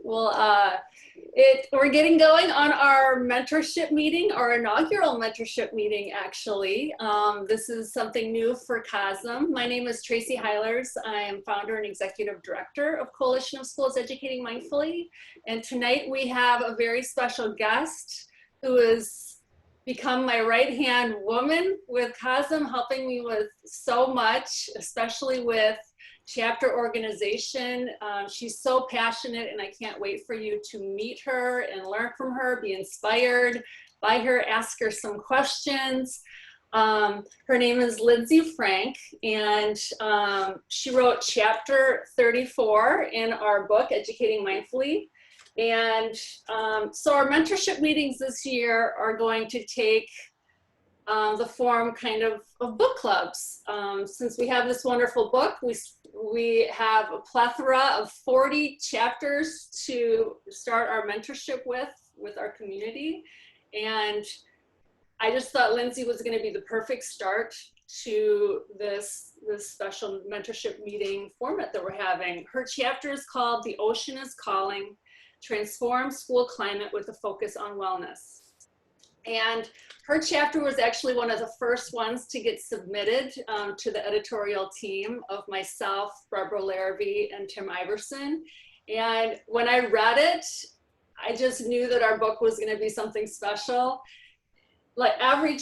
Well, we're getting going on our mentorship meeting, our inaugural mentorship meeting, actually. This is something new for COSEM. My name is Tracy Heilers. I am founder and executive director of Coalition of Schools Educating Mindfully. And tonight we have a very special guest who has become my right-hand woman with COSEM, helping me with so much, especially with chapter organization. She's so passionate, and I can't wait for you to meet her and learn from her, be inspired by her, ask her some questions. Her name is Lindsey Frank, and she wrote chapter 34 in our book, Educating Mindfully. And so our mentorship meetings this year are going to take the form kind of book clubs. Since we have this wonderful book, we have a plethora of 40 chapters to start our mentorship with our community. And I just thought Lindsey was going to be the perfect start to this special mentorship meeting format that we're having. Her chapter is called The Ocean is Calling, Transform School Climate with a Focus on Wellness. And her chapter was actually one of the first ones to get submitted to the editorial team of myself, Barbara Larrabee, and Tim Iverson. And when I read it, I just knew that our book was going to be something special. Like every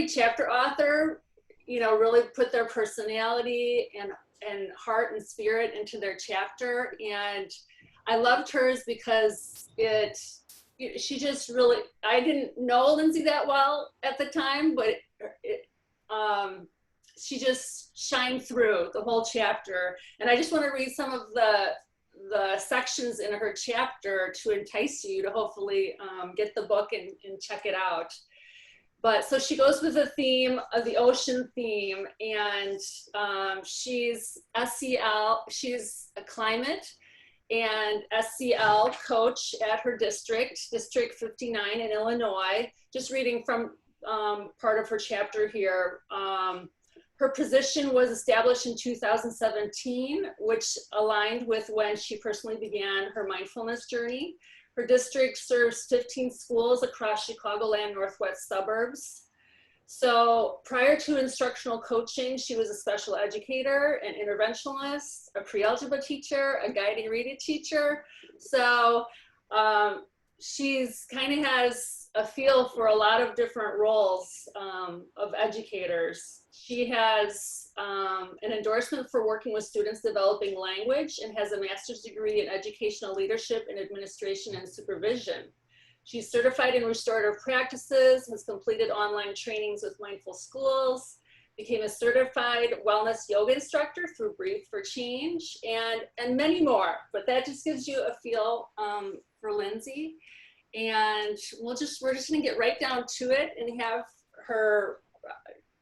chapter author, you know, really put their personality and heart and spirit into their chapter. And I loved hers because she just really, I didn't know Lindsey that well at the time, but she just shined through the whole chapter. And I just want to read some of the sections in her chapter to entice you to hopefully get the book and check it out. But so she goes with the theme of the ocean theme, and she's SEL, she's a climate and SCL coach at her district 59 in Illinois. Just reading from part of her chapter here. Her position was established in 2017, which aligned with when she personally began her mindfulness journey. Her district serves 15 schools across Chicagoland Northwest suburbs. So prior to instructional coaching, she was a special educator, an interventionalist, a pre-algebra teacher, a guiding reading teacher. So she's kind of has a feel for a lot of different roles of educators. She has an endorsement for working with students developing language and has a master's degree in educational leadership and administration and supervision. She's certified in restorative practices, has completed online trainings with Mindful Schools, became a certified wellness yoga instructor through Breathe for Change, and many more. But that just gives you a feel for Lindsey. And we're just gonna get right down to it and have her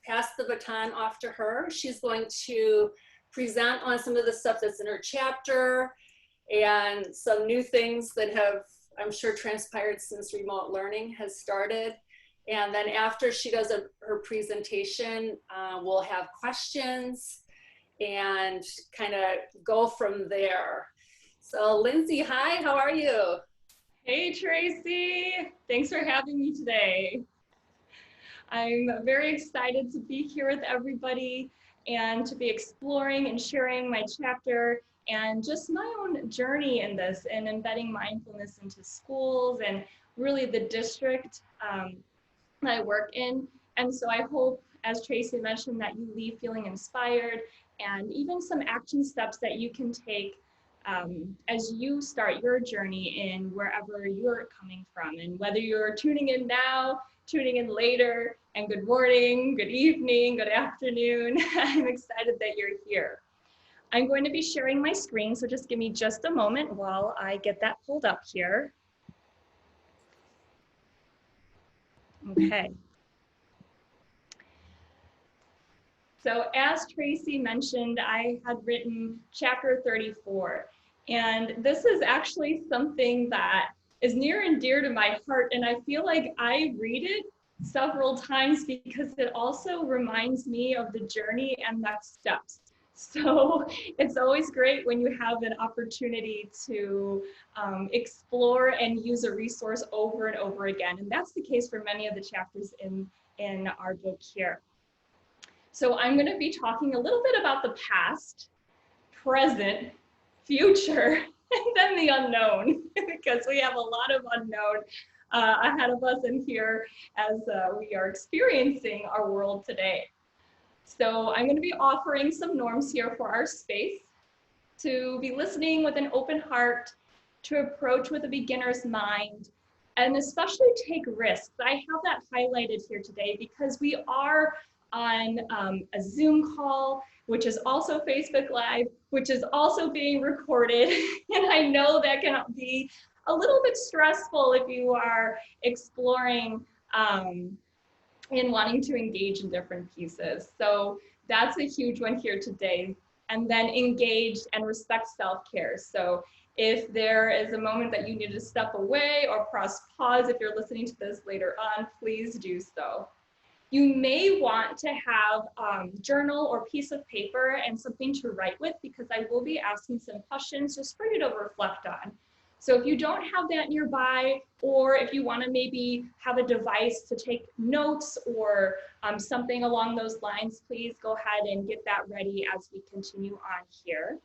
pass the baton off to her. She's going to present on some of the stuff that's in her chapter and some new things that have, I'm sure, transpired since remote learning has started. And then after she does her presentation, we'll have questions and kind of go from there. So Lindsey, hi, how are you? Hey Tracy, thanks for having me today. I'm very excited to be here with everybody and to be exploring and sharing my chapter and just my own journey in this and embedding mindfulness into schools and really the district that I work in. And so I hope, as Tracy mentioned, that you leave feeling inspired and even some action steps that you can take as you start your journey in wherever you're coming from. And whether you're tuning in now, tuning in later, and good morning, good evening, good afternoon, I'm excited that you're here. I'm going to be sharing my screen, so just give me just a moment while I get that pulled up here. Okay. So as Tracy mentioned, I had written chapter 34, and this is actually something that is near and dear to my heart, and I feel like I read it several times because it also reminds me of the journey and next steps. So it's always great when you have an opportunity to explore and use a resource over and over again. And that's the case for many of the chapters in our book here. So I'm going to be talking a little bit about the past, present, future, and then the unknown, because we have a lot of unknown ahead of us in here as we are experiencing our world today. So I'm going to be offering some norms here for our space, to be listening with an open heart, to approach with a beginner's mind, and especially take risks. I have that highlighted here today because we are on a Zoom call, which is also Facebook Live, which is also being recorded. And I know that can be a little bit stressful if you are exploring and wanting to engage in different pieces. So that's a huge one here today. And then engage and respect self-care. So if there is a moment that you need to step away or press pause, if you're listening to this later on, please do so. You may want to have journal or piece of paper and something to write with, because I will be asking some questions just for you to reflect on. So if you don't have that nearby, or if you want to maybe have a device to take notes or something along those lines, please go ahead and get that ready as we continue on here.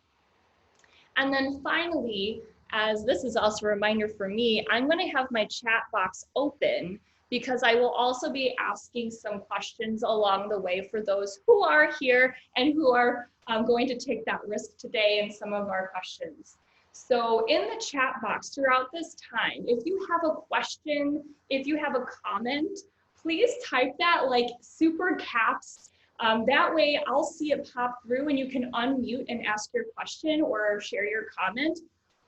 And then finally, as this is also a reminder for me, I'm going to have my chat box open, because I will also be asking some questions along the way for those who are here and who are going to take that risk today in some of our questions. So in the chat box throughout this time, if you have a question, if you have a comment, please type that like super caps. That way I'll see it pop through and you can unmute and ask your question or share your comment.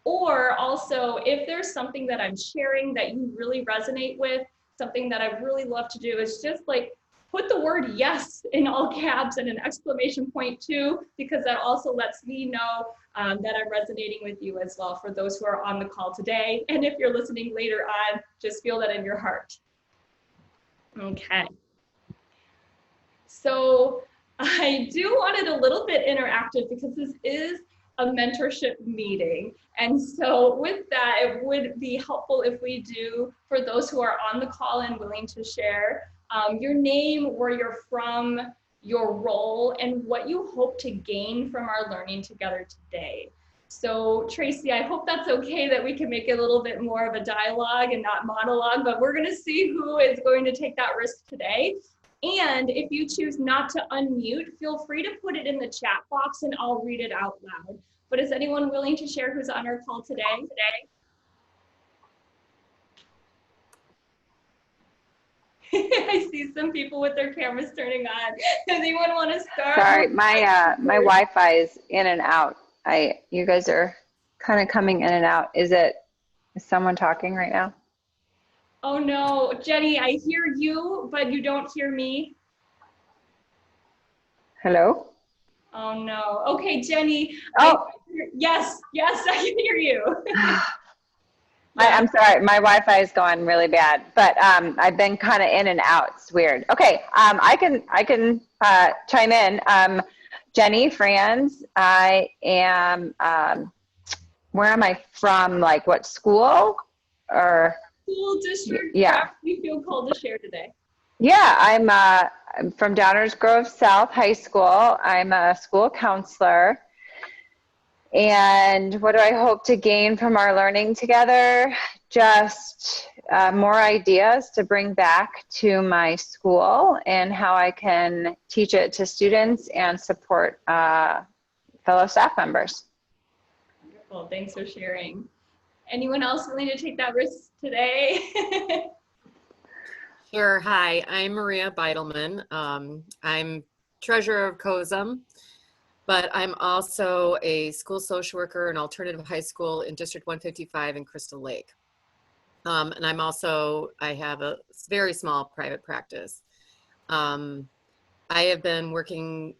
Or also, if there's something that I'm sharing that you really resonate with, something that I really love to do is just like put the word yes in all caps and an exclamation point too, because that also lets me know that I'm resonating with you as well, for those who are on the call today. And if you're listening later on, just feel that in your heart. Okay. So I do want it a little bit interactive, because this is a mentorship meeting. And so with that, it would be helpful if we do, for those who are on the call and willing to share, your name, where you're from, your role, and what you hope to gain from our learning together today. So Tracy, I hope that's okay, that we can make it a little bit more of a dialogue and not monologue, but we're gonna see who is going to take that risk today. And if you choose not to unmute, feel free to put it in the chat box and I'll read it out loud. But is anyone willing to share who's on our call today? I see some people with their cameras turning on. Does anyone want to start? Sorry, my Wi-Fi is in and out. You guys are kind of coming in and out. Is someone talking right now? Oh no, Jenny, I hear you, but you don't hear me. Hello? Oh no. Okay, Jenny. Oh. Yes, I can hear you. I'm sorry, my Wi-Fi is going really bad, but I've been kind of in and out. It's weird. Okay, I can chime in. Jenny Franz. I am. Where am I from? Like what school? Or School district. Yeah. You feel called to share today? Yeah, I'm from Downers Grove South High School. I'm a school counselor. And what do I hope to gain from our learning together? Just more ideas to bring back to my school and how I can teach it to students and support fellow staff members. Wonderful, thanks for sharing. Anyone else willing to take that risk today? Sure. Hi, I'm Maria Beidelman. I'm treasurer of COSEM, but I'm also a school social worker in alternative high school in District 155 in Crystal Lake. And I have a very small private practice. I have been working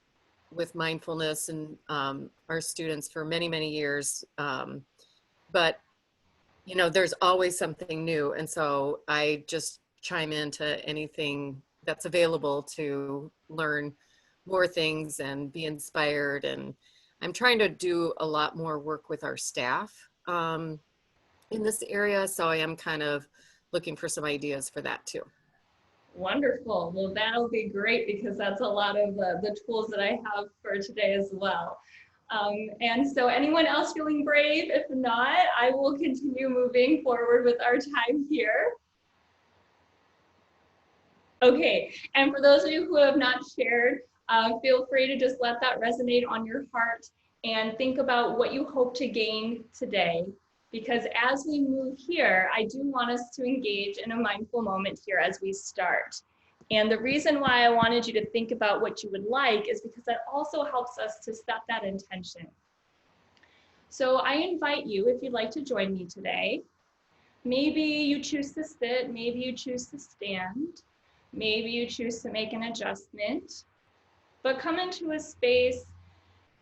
with mindfulness and our students for many, many years. But, you know, there's always something new. And so I just chime into anything that's available to learn more things and be inspired. And I'm trying to do a lot more work with our staff in this area. So I am kind of looking for some ideas for that too. Wonderful. Well, that'll be great because that's a lot of the tools that I have for today as well. And so anyone else feeling brave? If not, I will continue moving forward with our time here. Okay, and for those of you who have not shared, feel free to just let that resonate on your heart and think about what you hope to gain today. Because as we move here, I do want us to engage in a mindful moment here as we start. And the reason why I wanted you to think about what you would like is because that also helps us to set that intention. So I invite you, if you'd like to join me today, maybe you choose to sit, maybe you choose to stand, maybe you choose to make an adjustment, but come into a space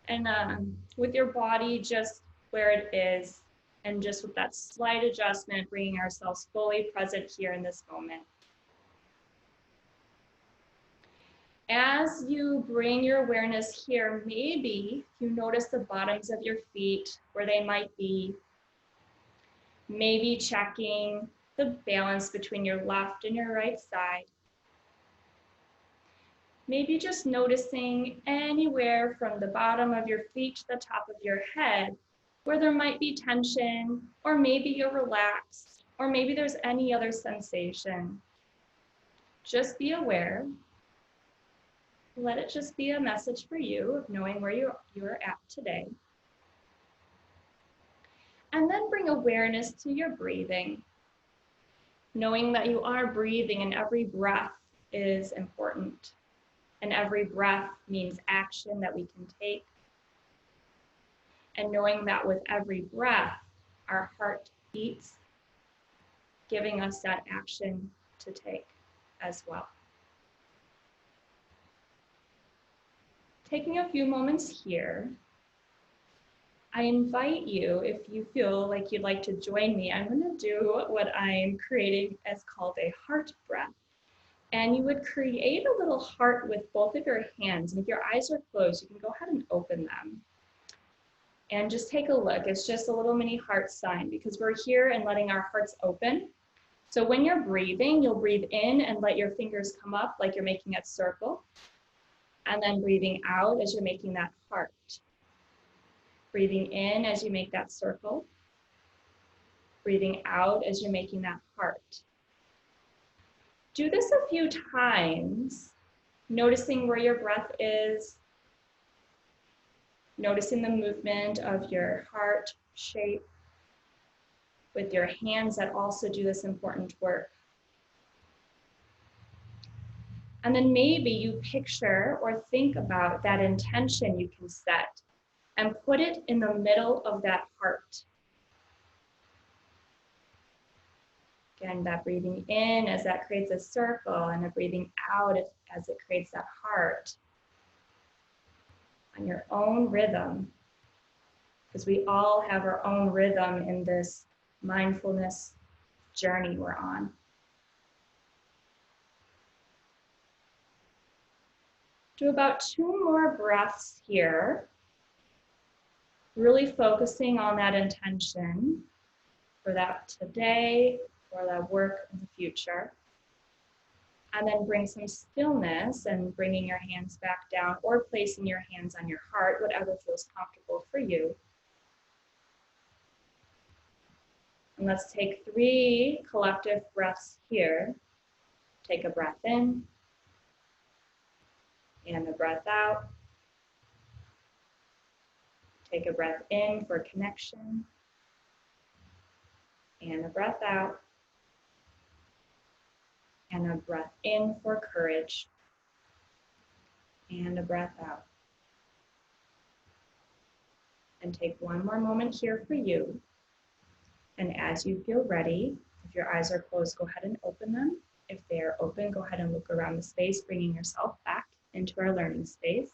and with your body just where it is, and just with that slight adjustment, bringing ourselves fully present here in this moment. As you bring your awareness here, maybe you notice the bottoms of your feet where they might be. Maybe checking the balance between your left and your right side. Maybe just noticing anywhere from the bottom of your feet to the top of your head where there might be tension, or maybe you're relaxed, or maybe there's any other sensation. Just be aware. Let it just be a message for you of knowing where you're at today. And then bring awareness to your breathing, knowing that you are breathing and every breath is important. And every breath means action that we can take. And knowing that with every breath, our heart beats, giving us that action to take as well. Taking a few moments here, I invite you, if you feel like you'd like to join me, I'm going to do what I'm creating as called a heart breath. And you would create a little heart with both of your hands. And if your eyes are closed, you can go ahead and open them. And just take a look. It's just a little mini heart sign because we're here and letting our hearts open. So when you're breathing, you'll breathe in and let your fingers come up like you're making a circle. And then breathing out as you're making that heart. Breathing in as you make that circle. Breathing out as you're making that heart. Do this a few times, noticing where your breath is, noticing the movement of your heart shape with your hands that also do this important work. And then maybe you picture or think about that intention you can set and put it in the middle of that heart. Again, that breathing in as that creates a circle and a breathing out as it creates that heart. On your own rhythm, because we all have our own rhythm in this mindfulness journey we're on. Do about 2 more breaths here, really focusing on that intention for that today, for that work in the future. And then bring some stillness and bringing your hands back down or placing your hands on your heart, whatever feels comfortable for you. And let's take 3 collective breaths here. Take a breath in and a breath out. Take a breath in for connection and a breath out. And a breath in for courage, and a breath out. And take 1 more moment here for you. And as you feel ready, if your eyes are closed, go ahead and open them. If they are open, go ahead and look around the space, bringing yourself back into our learning space.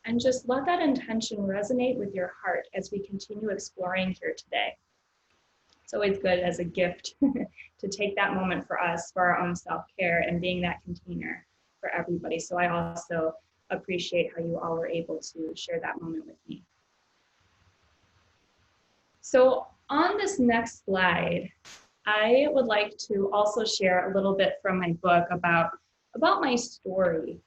And just let that intention resonate with your heart as we continue exploring here today. It's always good as a gift to take that moment for us, for our own self-care and being that container for everybody. So I also appreciate how you all were able to share that moment with me. So on this next slide, I would like to also share a little bit from my book about my story.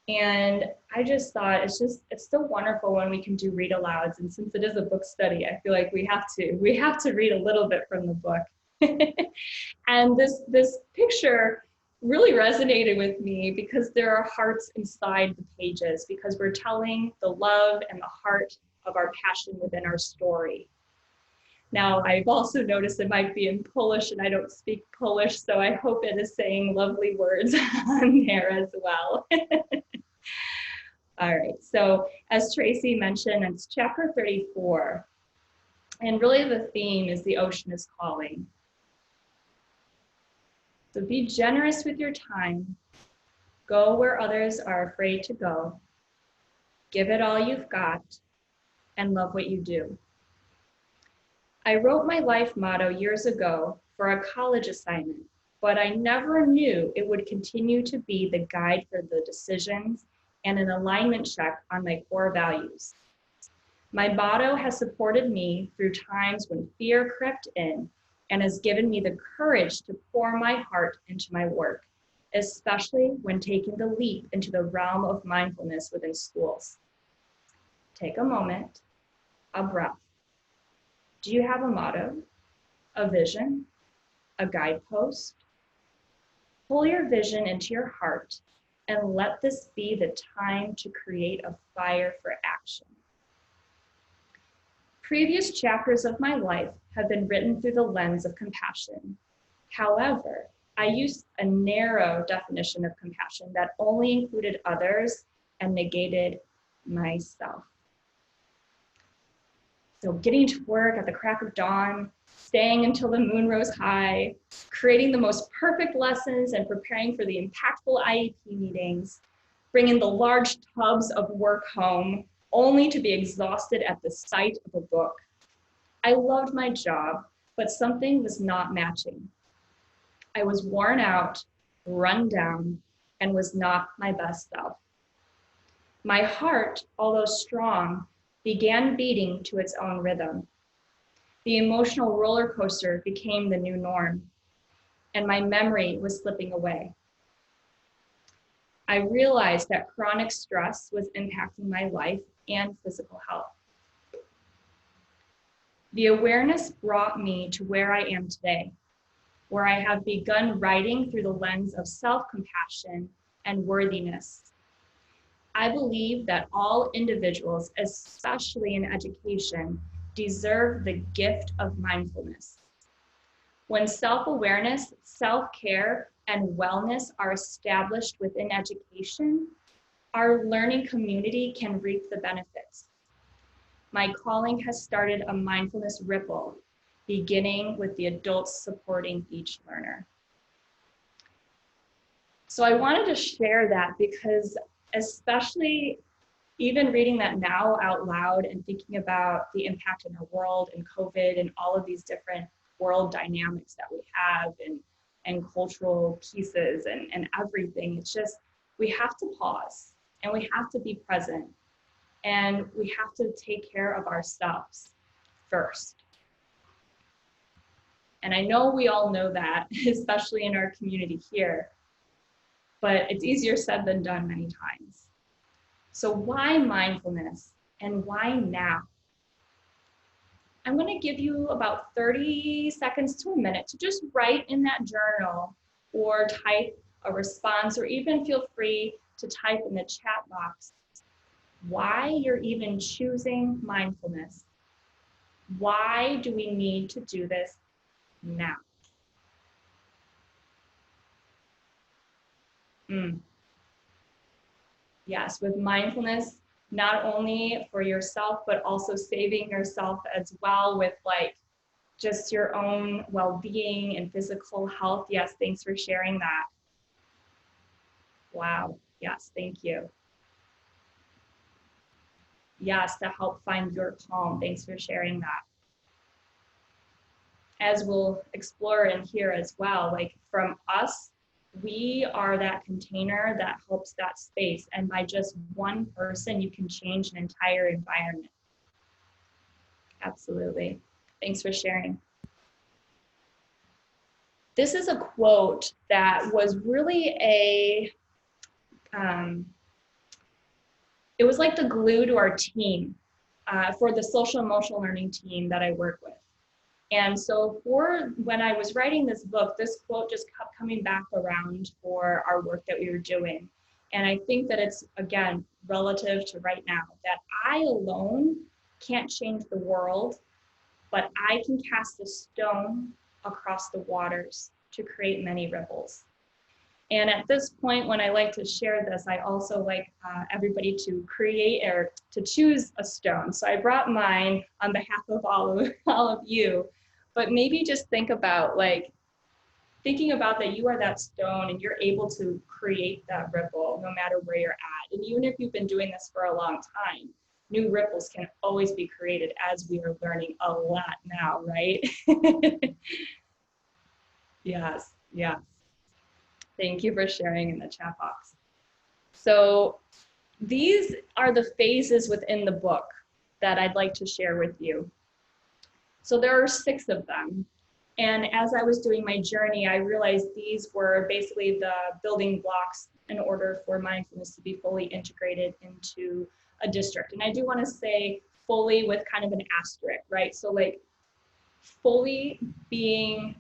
And I just thought it's so wonderful when we can do read alouds. And since it is a book study, I feel like we have to read a little bit from the book. And this picture really resonated with me because there are hearts inside the pages, because we're telling the love and the heart of our passion within our story. Now, I've also noticed it might be in Polish, and I don't speak Polish, so I hope it is saying lovely words on there as well. All right, so as Tracy mentioned, it's chapter 34, and really the theme is the ocean is calling. So be generous with your time, go where others are afraid to go, give it all you've got, and love what you do. I wrote my life motto years ago for a college assignment, but I never knew it would continue to be the guide for the decisions and an alignment check on my core values. My motto has supported me through times when fear crept in and has given me the courage to pour my heart into my work, especially when taking the leap into the realm of mindfulness within schools. Take a moment, a breath. Do you have a motto, a vision, a guidepost? Pull your vision into your heart and let this be the time to create a fire for action. Previous chapters of my life have been written through the lens of compassion. However, I used a narrow definition of compassion that only included others and negated myself. So getting to work at the crack of dawn, staying until the moon rose high, creating the most perfect lessons and preparing for the impactful IEP meetings, bringing the large tubs of work home, only to be exhausted at the sight of a book. I loved my job, but something was not matching. I was worn out, run down, and was not my best self. My heart, although strong, began beating to its own rhythm. The emotional roller coaster became the new norm, and my memory was slipping away. I realized that chronic stress was impacting my life and physical health. The awareness brought me to where I am today, where I have begun writing through the lens of self-compassion and worthiness. I believe that all individuals, especially in education, deserve the gift of mindfulness. When self-awareness, self-care, and wellness are established within education, our learning community can reap the benefits. My calling has started a mindfulness ripple, beginning with the adults supporting each learner. So I wanted to share that because especially even reading that now out loud and thinking about the impact in our world and COVID and all of these different world dynamics that we have and cultural pieces and everything, it's just, we have to pause and we have to be present and we have to take care of ourselves first. And I know we all know that, especially in our community here, but it's easier said than done many times. So why mindfulness and why now? I'm going to give you about 30 seconds to a minute to just write in that journal or type a response, or even feel free to type in the chat box why you're even choosing mindfulness. Why do we need to do this now? Yes, with mindfulness, not only for yourself, but also saving yourself as well with like just your own well-being and physical health. Yes, thanks for sharing that. Wow, yes, thank you. Yes, to help find your calm. Thanks for sharing that. As we'll explore in here as well, like from us We are that container that helps that space. And by just one person, you can change an entire environment. Absolutely. Thanks for sharing. This is a quote that was really it was like the glue to our team for the social emotional learning team that I work with. And so when I was writing this book, this quote just kept coming back around for our work that we were doing. And I think that it's, again, relative to right now, that I alone can't change the world, but I can cast a stone across the waters to create many ripples. And at this point, when I like to share this, I also like everybody to create or to choose a stone. So I brought mine on behalf of all of you, but maybe just think about thinking about that you are that stone and you're able to create that ripple no matter where you're at. And even if you've been doing this for a long time, new ripples can always be created as we are learning a lot now, right? Yes, yes. Thank you for sharing in the chat box. So these are the phases within the book that I'd like to share with you. So there are 6 of them. And as I was doing my journey, I realized these were basically the building blocks in order for mindfulness to be fully integrated into a district. And I do want to say fully with kind of an asterisk, right? So like fully being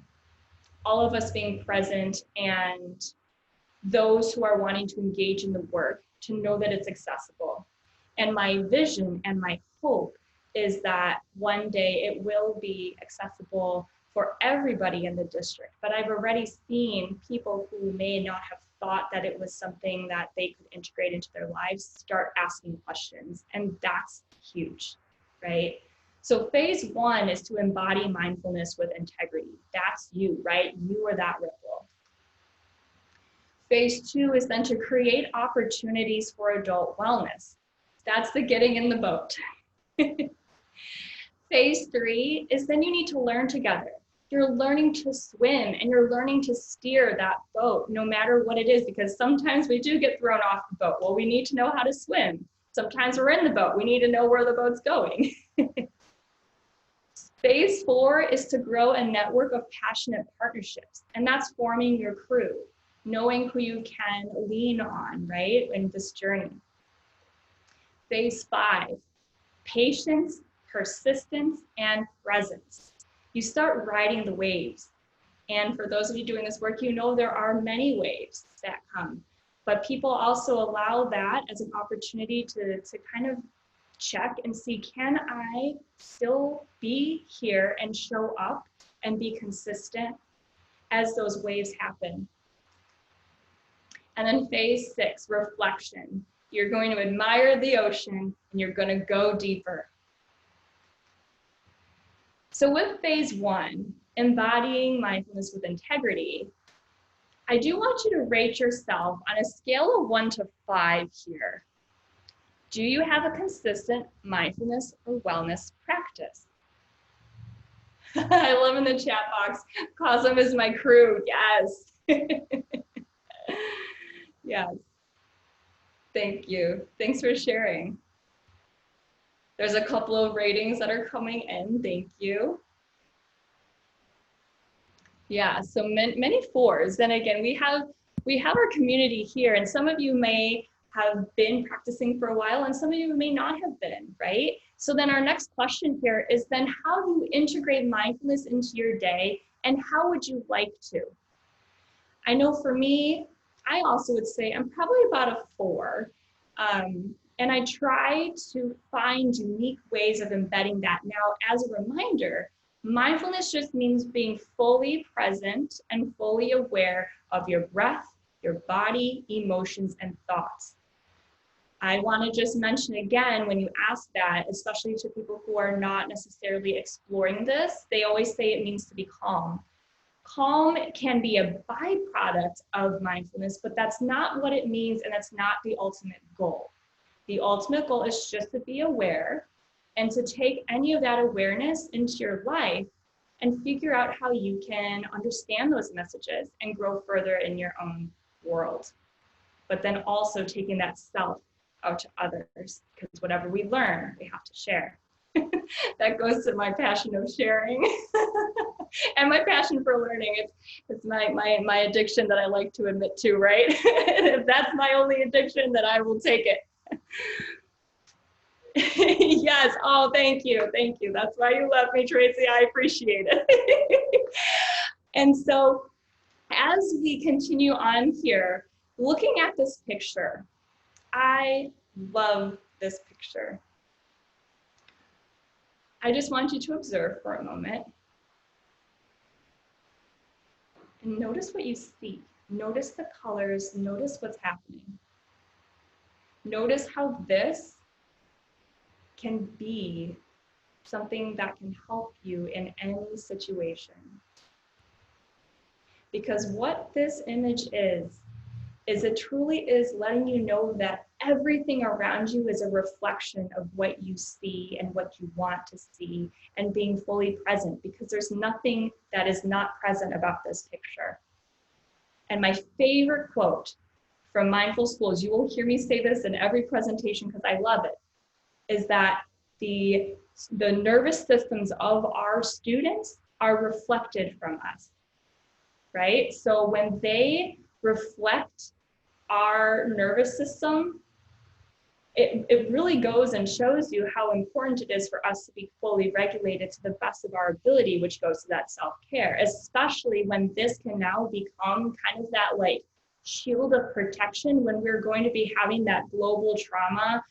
all of us being present and those who are wanting to engage in the work to know that it's accessible. And my vision and my hope is that one day it will be accessible for everybody in the district. But I've already seen people who may not have thought that it was something that they could integrate into their lives start asking questions. And that's huge, right? So phase 1 is to embody mindfulness with integrity. That's you, right? You are that ripple. Phase 2 is then to create opportunities for adult wellness. That's the getting in the boat. Phase 3 is then you need to learn together. You're learning to swim and you're learning to steer that boat no matter what it is, because sometimes we do get thrown off the boat. Well, we need to know how to swim. Sometimes we're in the boat. We need to know where the boat's going. Phase 4 is to grow a network of passionate partnerships, and that's forming your crew, knowing who you can lean on, right, in this journey. Phase 5, patience, persistence, and presence. You start riding the waves. And for those of you doing this work, you know there are many waves that come, but people also allow that as an opportunity to kind of check and see, can I still be here and show up and be consistent as those waves happen? And then phase 6, reflection. You're going to admire the ocean and you're going to go deeper. So with phase 1, embodying mindfulness with integrity, I do want you to rate yourself on a scale of 1 to 5 here. Do you have a consistent mindfulness or wellness practice? I love in the chat box, COSEM is my crew, yes. Yes, thank you. Thanks for sharing. There's a couple of ratings that are coming in, thank you. Yeah, so many 4s. Then again, we have our community here, and some of you may have been practicing for a while and some of you may not have been, right? So then our next question here is then how do you integrate mindfulness into your day and how would you like to? I know for me, I also would say I'm probably about a 4. And I try to find unique ways of embedding that. Now, as a reminder, mindfulness just means being fully present and fully aware of your breath, your body, emotions, and thoughts. I want to just mention again, when you ask that, especially to people who are not necessarily exploring this, they always say it means to be calm. Calm can be a byproduct of mindfulness, but that's not what it means, and that's not the ultimate goal. The ultimate goal is just to be aware and to take any of that awareness into your life and figure out how you can understand those messages and grow further in your own world. But then also taking that self out to others, because whatever we learn, we have to share. That goes to my passion of sharing and my passion for learning. It's my addiction that I like to admit to, right? If that's my only addiction, then I will take it. Yes, oh, thank you. That's why you love me, Tracy. I appreciate it. And so as we continue on here, looking at this picture, I love this picture. I just want you to observe for a moment and notice what you see. Notice the colors, notice what's happening. Notice how this can be something that can help you in any situation. Because what this image is it truly is letting you know that everything around you is a reflection of what you see and what you want to see, and being fully present, because there's nothing that is not present about this picture. And my favorite quote from Mindful Schools, you will hear me say this in every presentation because I love it, is that the nervous systems of our students are reflected from us, right? So when they reflect our nervous system, it really goes and shows you how important it is for us to be fully regulated to the best of our ability, which goes to that self-care, especially when this can now become kind of that like shield of protection when we're going to be having that global trauma.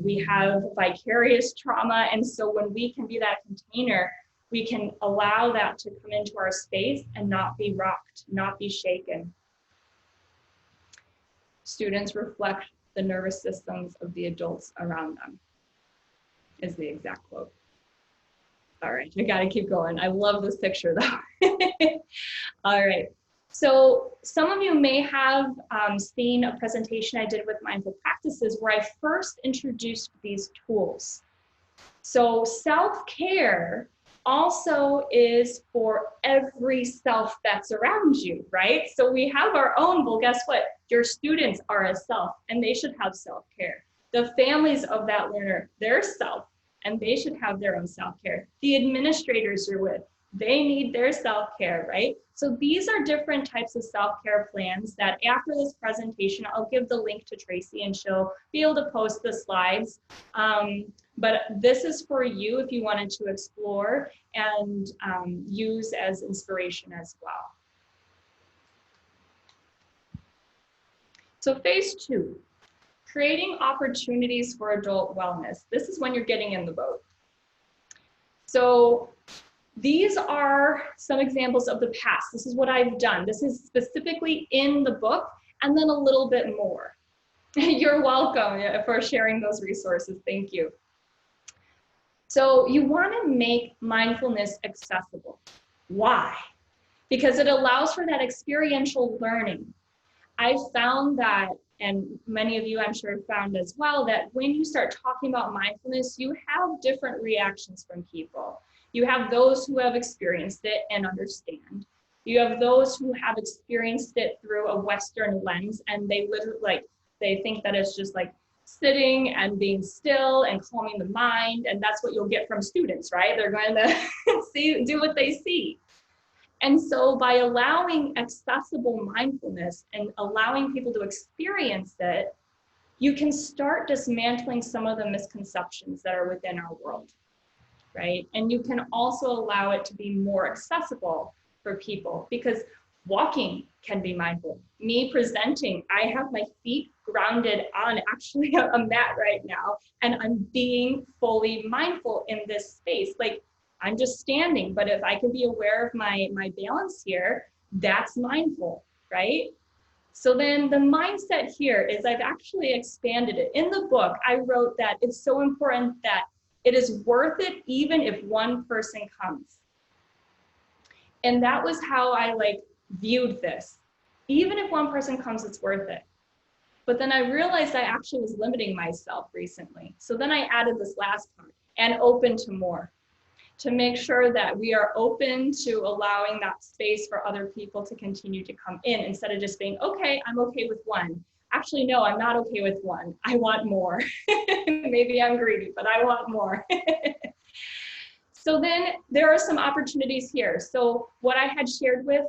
We have vicarious trauma, and so when we can be that container, we can allow that to come into our space and not be rocked, not be shaken. Students reflect the nervous systems of the adults around them, is the exact quote. All right, I gotta keep going. I love this picture though. All right, so some of you may have seen a presentation I did with Mindful Practices where I first introduced these tools. So self-care also is for every self that's around you, right? So we have our own, well, guess what? Your students are a self and they should have self-care. The families of that learner, their self, and they should have their own self-care. The administrators you're with, they need their self-care, right? So these are different types of self-care plans that after this presentation, I'll give the link to Tracy and she'll be able to post the slides. But this is for you if you wanted to explore and use as inspiration as well. So phase 2, creating opportunities for adult wellness. This is when you're getting in the boat. So these are some examples of the past. This is what I've done. This is specifically in the book, and then a little bit more. You're welcome for sharing those resources. Thank you. So you want to make mindfulness accessible. Why? Because it allows for that experiential learning. I've found that, and many of you I'm sure have found as well, that when you start talking about mindfulness, you have different reactions from people. You have those who have experienced it and understand. You have those who have experienced it through a Western lens, and they literally they think that it's just like sitting and being still and calming the mind, and that's what you'll get from students, right? They're going to do what they see. And so by allowing accessible mindfulness and allowing people to experience it, you can start dismantling some of the misconceptions that are within our world, right? And you can also allow it to be more accessible for people, because walking can be mindful. Me presenting, I have my feet grounded on actually a mat right now, and I'm being fully mindful in this space. Like, I'm just standing, but if I can be aware of my balance here, that's mindful, right? So then the mindset here is I've actually expanded it. In the book, I wrote that it's so important that it is worth it even if one person comes. And that was how I viewed this. Even if one person comes, it's worth it. But then I realized I actually was limiting myself recently. So then I added this last part, and open to more. to make sure that we are open to allowing that space for other people to continue to come in instead of just being, okay, I'm okay with one. Actually, no, I'm not okay with one. I want more. Maybe I'm greedy, but I want more. So then there are some opportunities here. So what I had shared with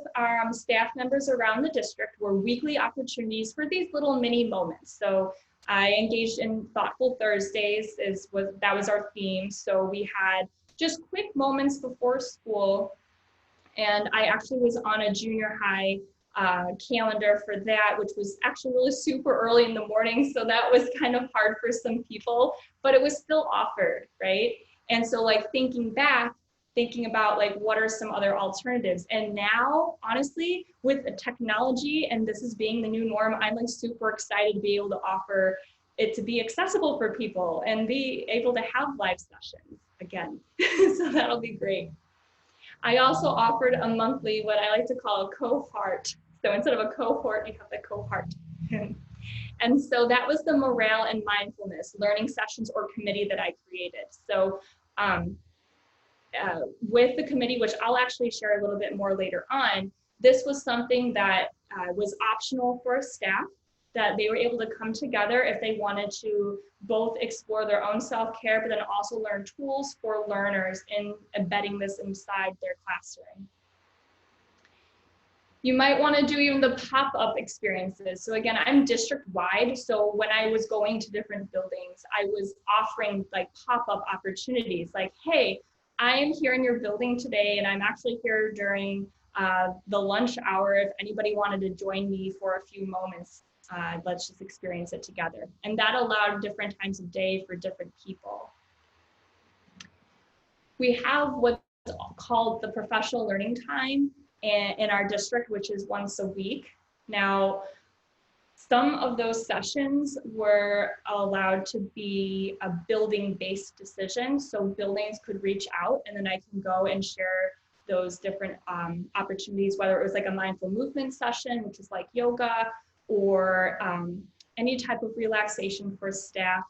staff members around the district were weekly opportunities for these little mini moments. So I engaged in Thoughtful Thursdays, that was our theme. So we had just quick moments before school. And I actually was on a junior high calendar for that, which was actually really super early in the morning. So that was kind of hard for some people, but it was still offered, right? And so like thinking about like, what are some other alternatives? And now, honestly, with the technology, and this is being the new norm, I'm like super excited to be able to offer it to be accessible for people and be able to have live sessions again. So that'll be great. I also offered a monthly, what I like to call a cohort. So instead of a cohort, you have the cohort. And so that was the morale and mindfulness learning sessions or committee that I created. So with the committee, which I'll actually share a little bit more later on, this was something that was optional for staff, that they were able to come together if they wanted to both explore their own self-care, but then also learn tools for learners in embedding this inside their classroom. You might want to do even the pop-up experiences. So again, I'm district-wide. So when I was going to different buildings, I was offering like pop-up opportunities like, hey, I am here in your building today and I'm actually here during the lunch hour. If anybody wanted to join me for a few moments, let's just experience it together. And that allowed different times of day for different people. We have what's called the professional learning time in our district, which is once a week. Now, some of those sessions were allowed to be a building-based decision. So buildings could reach out and then I can go and share those different opportunities, whether it was like a mindful movement session, which is like yoga, or any type of relaxation for staff,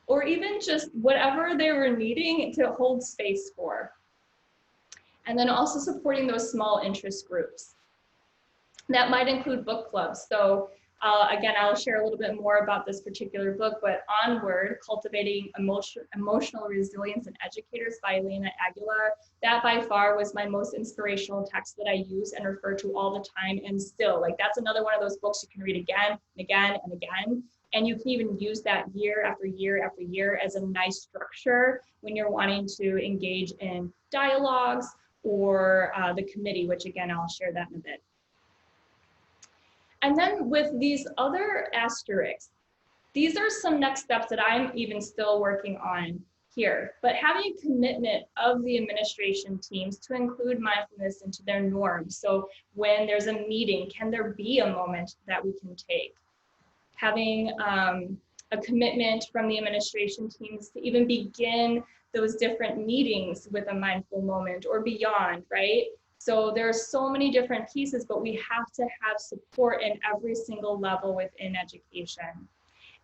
or even just whatever they were needing to hold space for. And then also supporting those small interest groups. That might include book clubs. So again, I'll share a little bit more about this particular book, but Onward, Cultivating Emotional Resilience in Educators by Elena Aguilar. That by far was my most inspirational text that I use and refer to all the time. And still, like that's another one of those books you can read again and again and again. And you can even use that year after year after year as a nice structure when you're wanting to engage in dialogues or the committee, which again, I'll share that in a bit. And then with these other asterisks, these are some next steps that I'm even still working on here, but having a commitment of the administration teams to include mindfulness into their norms. So when there's a meeting, can there be a moment that we can take? Having a commitment from the administration teams to even begin those different meetings with a mindful moment or beyond, right? So there are so many different pieces, but we have to have support in every single level within education.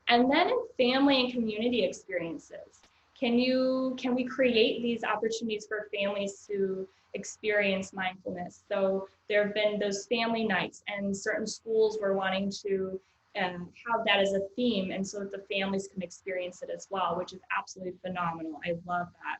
And then in family and community experiences, can we create these opportunities for families to experience mindfulness? So there have been those family nights, and certain schools were wanting to have that as a theme, and so that the families can experience it as well, which is absolutely phenomenal. I love that.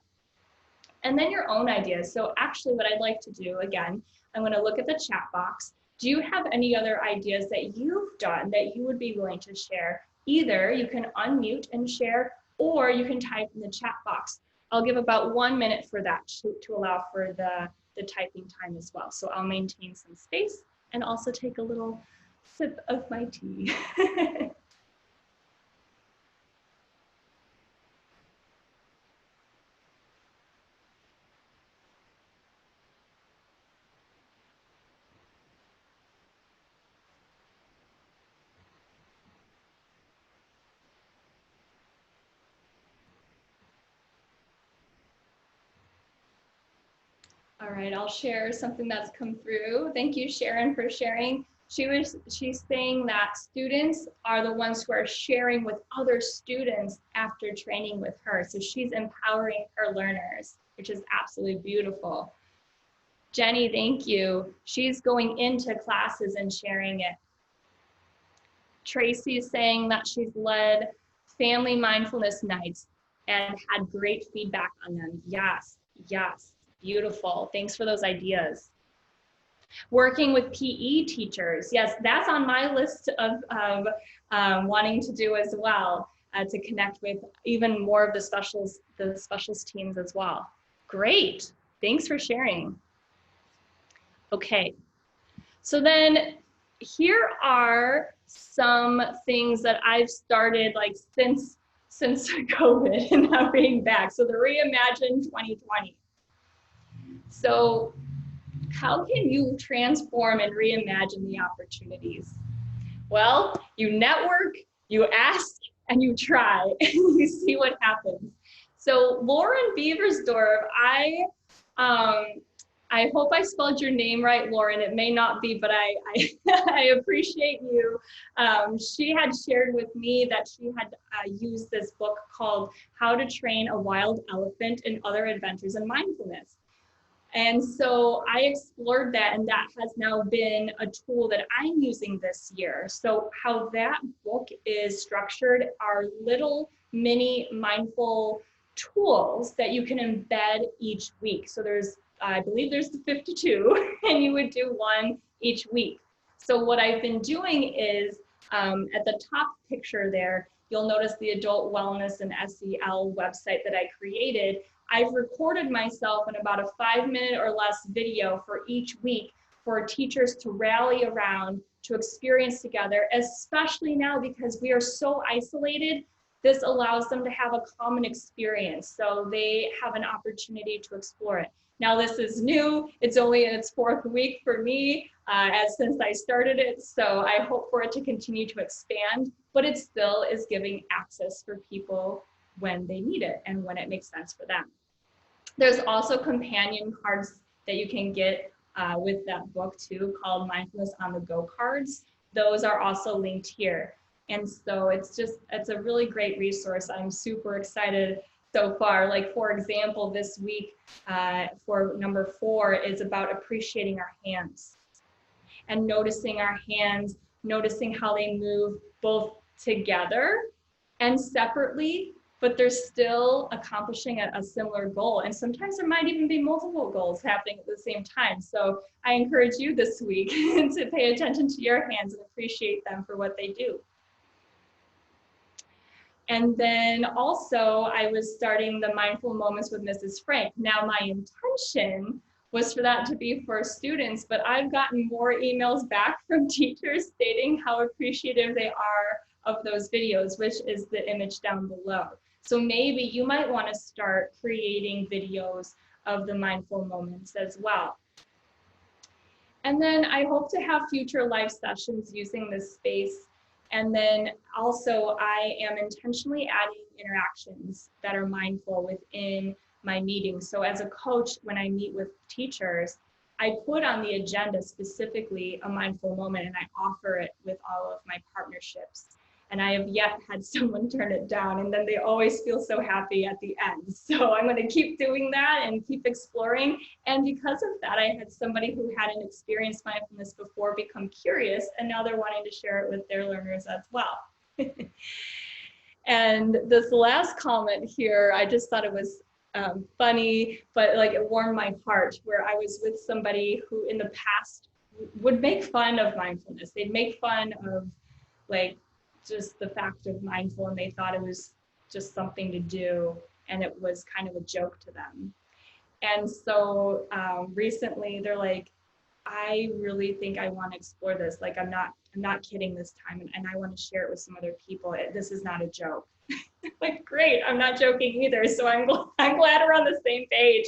And then your own ideas. So actually what I'd like to do, again, I'm going to look at the chat box. Do you have any other ideas that you've done that you would be willing to share? Either you can unmute and share, or you can type in the chat box. I'll give about 1 minute for that to allow for the typing time as well. So I'll maintain some space and also take a little sip of my tea. All right, I'll share something that's come through. Thank you, Sharon, for sharing. She's saying that students are the ones who are sharing with other students after training with her. So she's empowering her learners. which is absolutely beautiful. Jenny, thank you. She's going into classes and sharing it. Tracy is saying that she's led family mindfulness nights and had great feedback on them. Yes, yes, beautiful. Thanks for those ideas. Working with PE teachers. Yes, that's on my list of wanting to do as well, to connect with even more of the specials teams as well. Great, thanks for sharing. Okay, so then here are some things that I've started like since COVID and now being back. So the Reimagine 2020. So how can you transform and reimagine the opportunities? Well, you network, you ask, and you try, and you see what happens. So Lauren Beversdorf, I hope I spelled your name right, Lauren. It may not be, but I appreciate you. She had shared with me that she had used this book called How to Train a Wild Elephant and Other Adventures in Mindfulness. And so I explored that, and that has now been a tool that I'm using this year. So how that book is structured are little mini mindful tools that you can embed each week. So I believe there's 52, and you would do one each week. So what I've been doing is, at the top picture there, you'll notice the Adult Wellness and SEL website that I created. I've recorded myself in about a 5-minute or less video for each week for teachers to rally around, to experience together, especially now because we are so isolated. This allows them to have a common experience, so they have an opportunity to explore it. Now this is new, it's only in its 4th week for me since I started it, so I hope for it to continue to expand, but it still is giving access for people when they need it and when it makes sense for them. There's also companion cards that you can get with that book too, called Mindfulness on the Go cards. Those are also linked here. And so it's a really great resource. I'm super excited so far. Like for example, this week for number 4 is about appreciating our hands and noticing our hands, noticing how they move both together and separately, but they're still accomplishing a similar goal. And sometimes there might even be multiple goals happening at the same time. So I encourage you this week to pay attention to your hands and appreciate them for what they do. And then also I was starting the Mindful Moments with Mrs. Frank. Now my intention was for that to be for students, but I've gotten more emails back from teachers stating how appreciative they are of those videos, which is the image down below. So maybe you might want to start creating videos of the mindful moments as well. And then I hope to have future live sessions using this space. And then also I am intentionally adding interactions that are mindful within my meetings. So as a coach, when I meet with teachers, I put on the agenda specifically a mindful moment, and I offer it with all of my partnerships. And I have yet had someone turn it down, and then they always feel so happy at the end. So I'm going to keep doing that and keep exploring. And because of that, I had somebody who hadn't experienced mindfulness before become curious, and now they're wanting to share it with their learners as well. And this last comment here, I just thought it was funny, but like it warmed my heart, where I was with somebody who in the past would make fun of mindfulness. They'd make fun of like just the fact of mindful, and they thought it was just something to do, and it was kind of a joke to them. And so recently they're like, I really think I want to explore this. Like I'm not kidding this time, and I want to share it with some other people. This is not a joke. Like, great, I'm not joking either. So I'm glad we're on the same page.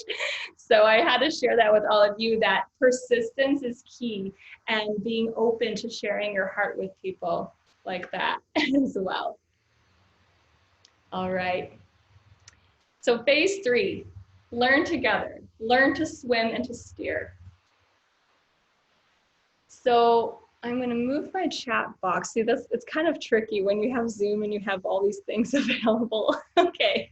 So I had to share that with all of you, that persistence is key, and being open to sharing your heart with people like that as well. All right. So phase 3, learn together, learn to swim and to steer. So I'm going to move my chat box. See, it's kind of tricky when you have Zoom and you have all these things available. Okay.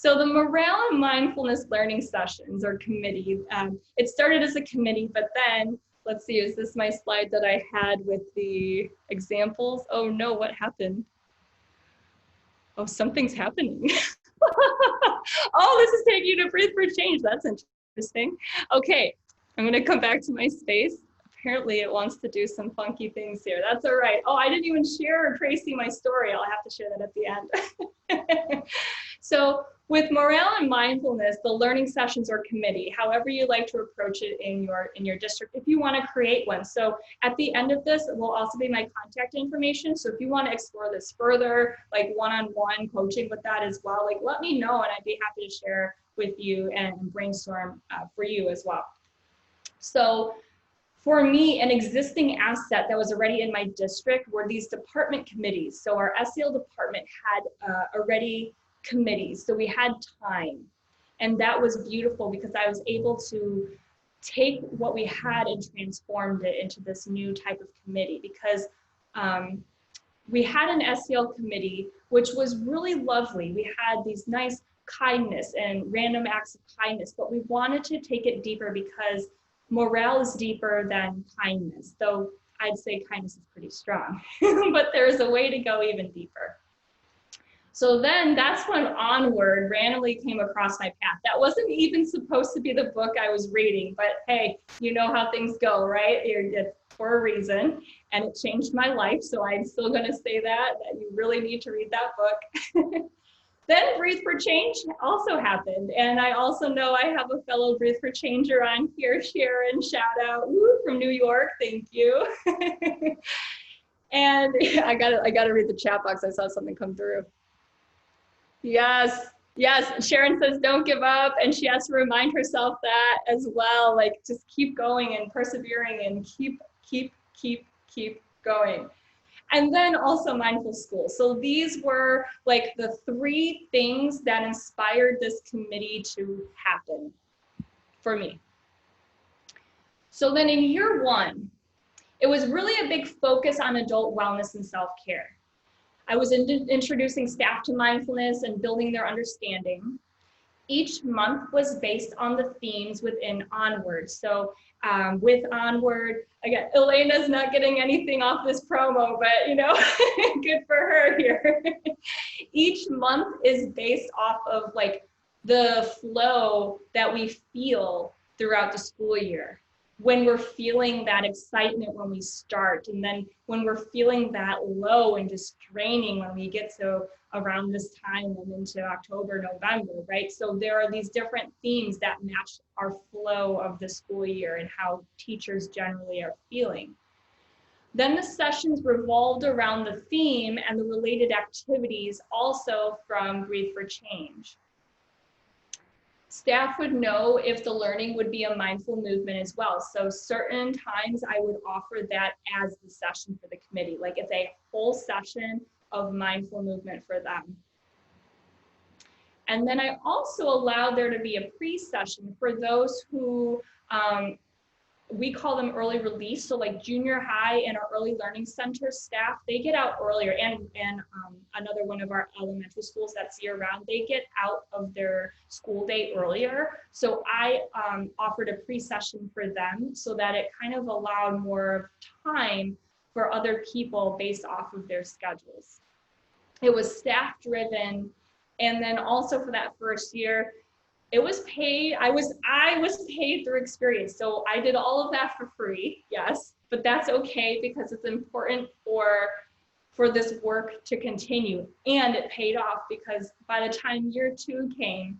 So the Morale and Mindfulness Learning Sessions, or committee, it started as a committee, but then, let's see, is this my slide that I had with the examples? Oh no, what happened? Oh, something's happening. Oh, this is taking you to Breathe for Change. That's interesting. Okay, I'm gonna come back to my space. Apparently it wants to do some funky things here. That's all right. Oh, I didn't even share, Tracy, my story. I'll have to share that at the end. So with morale and mindfulness, the learning sessions or committee, however you like to approach it in your district, if you want to create one. So at the end of this will also be my contact information. So if you want to explore this further, like one-on-one coaching with that as well, like let me know and I'd be happy to share with you and brainstorm for you as well. So for me, an existing asset that was already in my district were these department committees. So our SEL department had already committees, so we had time, and that was beautiful because I was able to take what we had and transformed it into this new type of committee, because we had an SEL committee which was really lovely. We had these nice kindness and random acts of kindness, but we wanted to take it deeper because morale is deeper than kindness, though I'd say kindness is pretty strong, but there's a way to go even deeper. So then that's when Onward randomly came across my path. That wasn't even supposed to be the book I was reading, but hey, you know how things go, right? It's for a reason, and it changed my life. So I'm still gonna say that you really need to read that book. Then Breathe for Change also happened. And I also know I have a fellow Breathe for Changer on here, Sharon, shout out, woo, from New York, thank you. And I gotta read the chat box, I saw something come through. Yes, yes, Sharon says don't give up, and she has to remind herself that as well, like just keep going and persevering and keep going. And then also mindful school. So these were like the 3 things that inspired this committee to happen for me. So then in year 1, it was really a big focus on adult wellness and self-care. I was introducing staff to mindfulness and building their understanding. Each month was based on the themes within Onward. So with Onward, again, Elena's not getting anything off this promo, but you know, good for her here. Each month is based off of like the flow that we feel throughout the school year. When we're feeling that excitement when we start, and then when we're feeling that low and just draining when we get to around this time and into October, November, right? So there are these different themes that match our flow of the school year and how teachers generally are feeling. Then the sessions revolved around the theme and the related activities also from Breathe for Change. Staff would know if the learning would be a mindful movement as well. So certain times I would offer that as the session for the committee, like it's a whole session of mindful movement for them. And then I also allowed there to be a pre-session for those who, we call them early release. So like junior high and our early learning center staff, they get out earlier, and another one of our elementary schools that's year round, they get out of their school day earlier. So I offered a pre-session for them so that it kind of allowed more time for other people based off of their schedules. It was staff driven. And then also for that first year, it was paid. I was paid through experience. So I did all of that for free, yes, but that's okay because it's important for this work to continue. And it paid off because by the time year 2 came,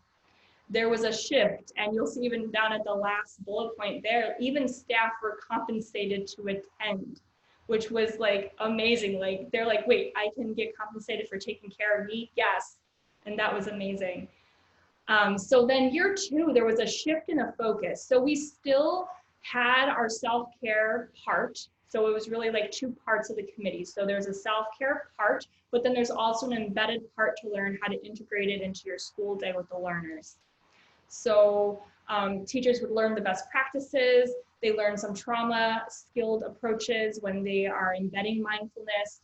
there was a shift, and you'll see even down at the last bullet point there, even staff were compensated to attend, which was like amazing. Like they're like, wait, I can get compensated for taking care of me? Yes, and that was amazing. So then year 2, there was a shift in a focus. So we still had our self-care part. So it was really like 2 parts of the committee. So there's a self-care part, but then there's also an embedded part to learn how to integrate it into your school day with the learners. So teachers would learn the best practices. They learn some trauma-skilled approaches when they are embedding mindfulness.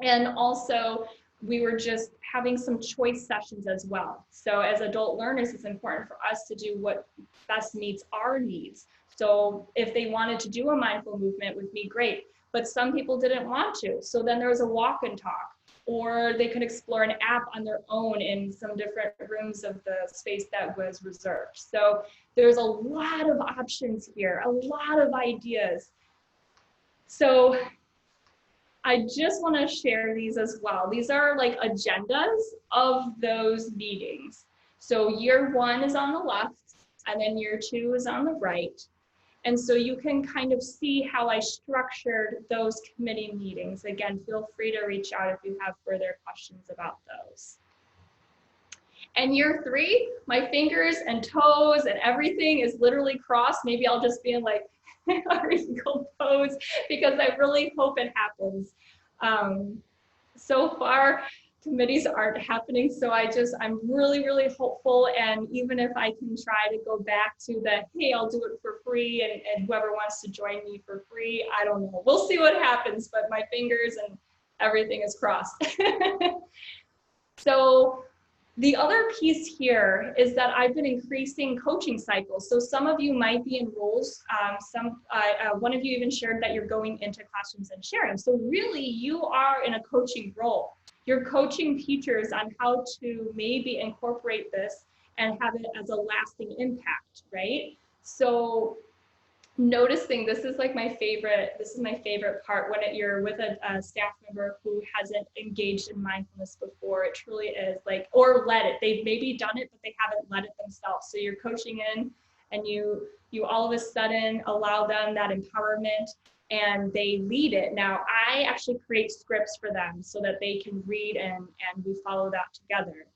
And also, we were just having some choice sessions as well. So as adult learners, it's important for us to do what best meets our needs. So if they wanted to do a mindful movement with me, great. But some people didn't want to. So then there was a walk and talk, or they could explore an app on their own in some different rooms of the space that was reserved. So there's a lot of options here, a lot of ideas. So I just want to share these as well. These are like agendas of those meetings. So year 1 is on the left, and then year 2 is on the right. And so you can kind of see how I structured those committee meetings. Again, feel free to reach out if you have further questions about those. And year 3, my fingers and toes and everything is literally crossed. Maybe I'll just be in like a eagle pose because I really hope it happens. So far, committees aren't happening, so I'm really, really hopeful. And even if I can try to go back to the, hey, I'll do it for free, and whoever wants to join me for free, I don't know. We'll see what happens, but my fingers and everything is crossed. So the other piece here is that I've been increasing coaching cycles. So some of you might be in roles. One of you even shared that you're going into classrooms and sharing. So really, you are in a coaching role. You're coaching teachers on how to maybe incorporate this and have it as a lasting impact, right? So noticing, this is like my favorite part when you're with a staff member who hasn't engaged in mindfulness before. It truly is like, or led it. They've maybe done it, but they haven't led it themselves. So you're coaching in, and you all of a sudden allow them that empowerment, and they lead it. Now, I actually create scripts for them so that they can read and we follow that together.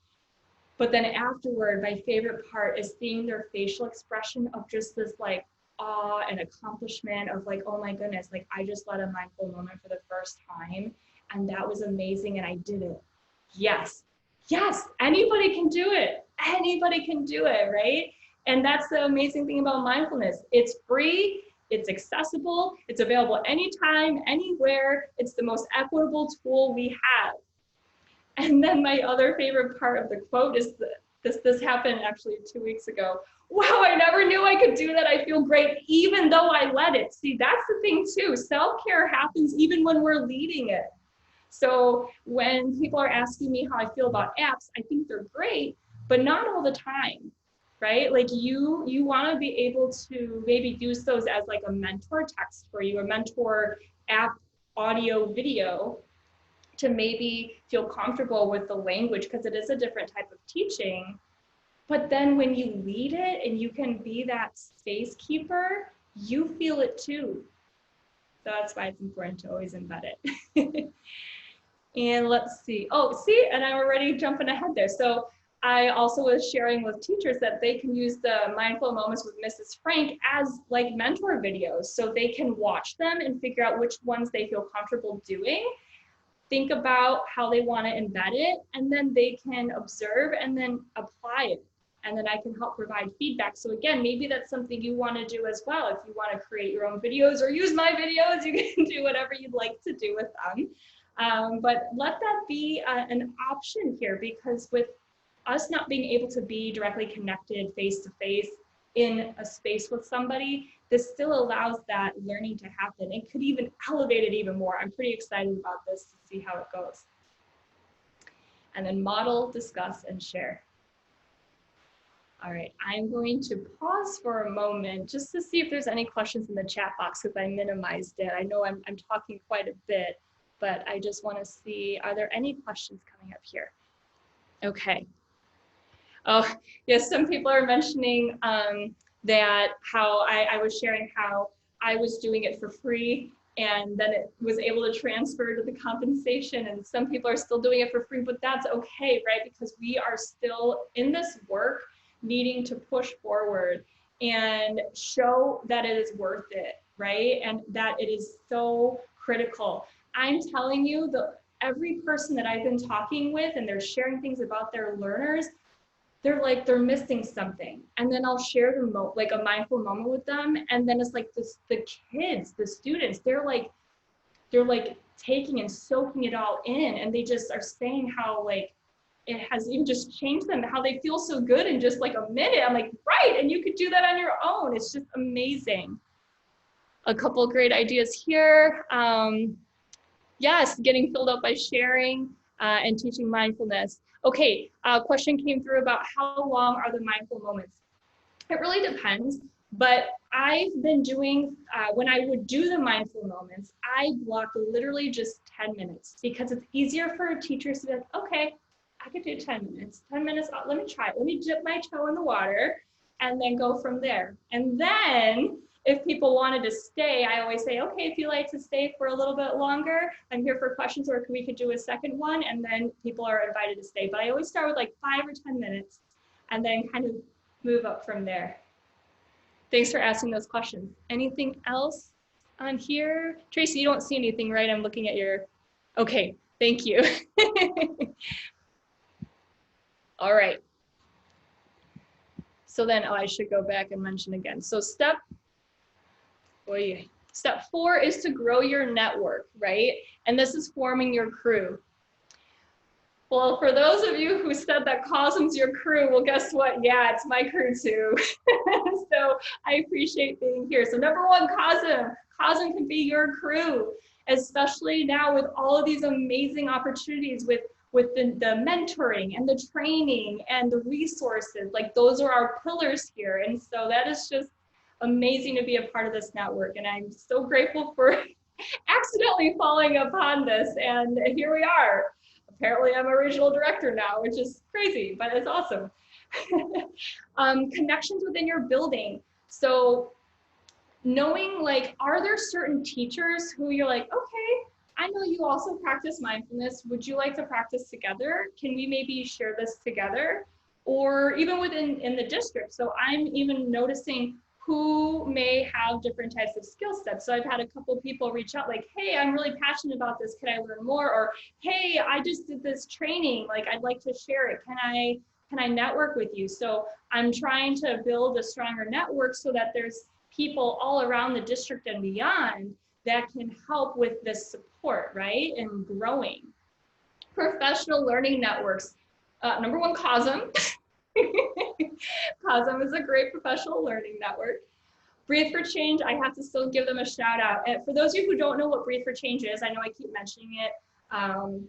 But then afterward, my favorite part is seeing their facial expression of just this like awe and accomplishment of like, oh my goodness, like I just led a mindful moment for the first time, and that was amazing, and I did it. Yes, anybody can do it. Anybody can do it, right? And that's the amazing thing about mindfulness. It's free. It's accessible, it's available anytime, anywhere. It's the most equitable tool we have. And then my other favorite part of the quote is this happened actually 2 weeks ago. Wow, I never knew I could do that. I feel great even though I led it. See, that's the thing too. Self-care happens even when we're leading it. So when people are asking me how I feel about apps, I think they're great, but not all the time. Right? Like you want to be able to maybe use those as like a mentor text for you, a mentor app, audio, video, to maybe feel comfortable with the language, because it is a different type of teaching. But then when you lead it and you can be that space keeper, you feel it too. So that's why it's important to always embed it. And let's see. Oh, see, and I'm already jumping ahead there. So I also was sharing with teachers that they can use the Mindful Moments with Mrs. Frank as like mentor videos, so they can watch them and figure out which ones they feel comfortable doing, think about how they want to embed it, and then they can observe and then apply it. And then I can help provide feedback. So again, maybe that's something you want to do as well. If you want to create your own videos or use my videos, you can do whatever you'd like to do with them. But let that be an option here, because with us not being able to be directly connected face-to-face in a space with somebody, this still allows that learning to happen. It could even elevate it even more. I'm pretty excited about this to see how it goes. And then model, discuss, and share. All right, I'm going to pause for a moment just to see if there's any questions in the chat box, because I minimized it. I know I'm talking quite a bit, but I just want to see, are there any questions coming up here? Okay. Oh, yes, some people are mentioning that how I was sharing how I was doing it for free, and then it was able to transfer to the compensation, and some people are still doing it for free, but that's okay, right? Because we are still in this work needing to push forward and show that it is worth it, right? And that it is so critical. I'm telling you, every person that I've been talking with and they're sharing things about their learners, they're like, they're missing something. And then I'll share like a mindful moment with them. And then it's like the kids, the students, they're like taking and soaking it all in, and they just are saying how like it has even just changed them, how they feel so good in just like a minute. I'm like, right, and you could do that on your own. It's just amazing. A couple great ideas here. Yes, getting filled up by sharing and teaching mindfulness. Okay, a question came through about how long are the mindful moments? It really depends, but I've been doing, when I would do the mindful moments, I block literally just 10 minutes because it's easier for teachers to be like, okay, I could do 10 minutes. 10 minutes, let me try it. Let me dip my toe in the water and then go from there. And then if people wanted to stay, I always say, okay, if you like to stay for a little bit longer, I'm here for questions, or we could do a second one, and then people are invited to stay. But I always start with like 5 or 10 minutes and then kind of move up from there. Thanks for asking those questions. Anything else on here? Tracy, you don't see anything, right? I'm looking at your, okay, thank you. All right. So then, I should go back and mention again. So step 4 is to grow your network, right? And this is forming your crew. Well, for those of you who said that COSEM's your crew, well, guess what? Yeah, it's my crew too. So I appreciate being here. So number 1, COSEM. COSEM can be your crew, especially now with all of these amazing opportunities with the mentoring and the training and the resources. Like, those are our pillars here. And so that is just amazing to be a part of this network. And I'm so grateful for accidentally falling upon this. And here we are. Apparently I'm a regional director now, which is crazy, but it's awesome. Connections within your building. So knowing, like, are there certain teachers who you're like, okay, I know you also practice mindfulness. Would you like to practice together? Can we maybe share this together? Or even in the district. So I'm even noticing who may have different types of skill sets. So I've had a couple of people reach out like, hey, I'm really passionate about this. Can I learn more? Or, hey, I just did this training. Like, I'd like to share it. Can I network with you? So I'm trying to build a stronger network so that there's people all around the district and beyond that can help with this support, right? And growing. Professional learning networks. Number 1, COSEM. COSEM is a great professional learning network. Breathe for Change, I have to still give them a shout out. And for those of you who don't know what Breathe for Change is, I know I keep mentioning it,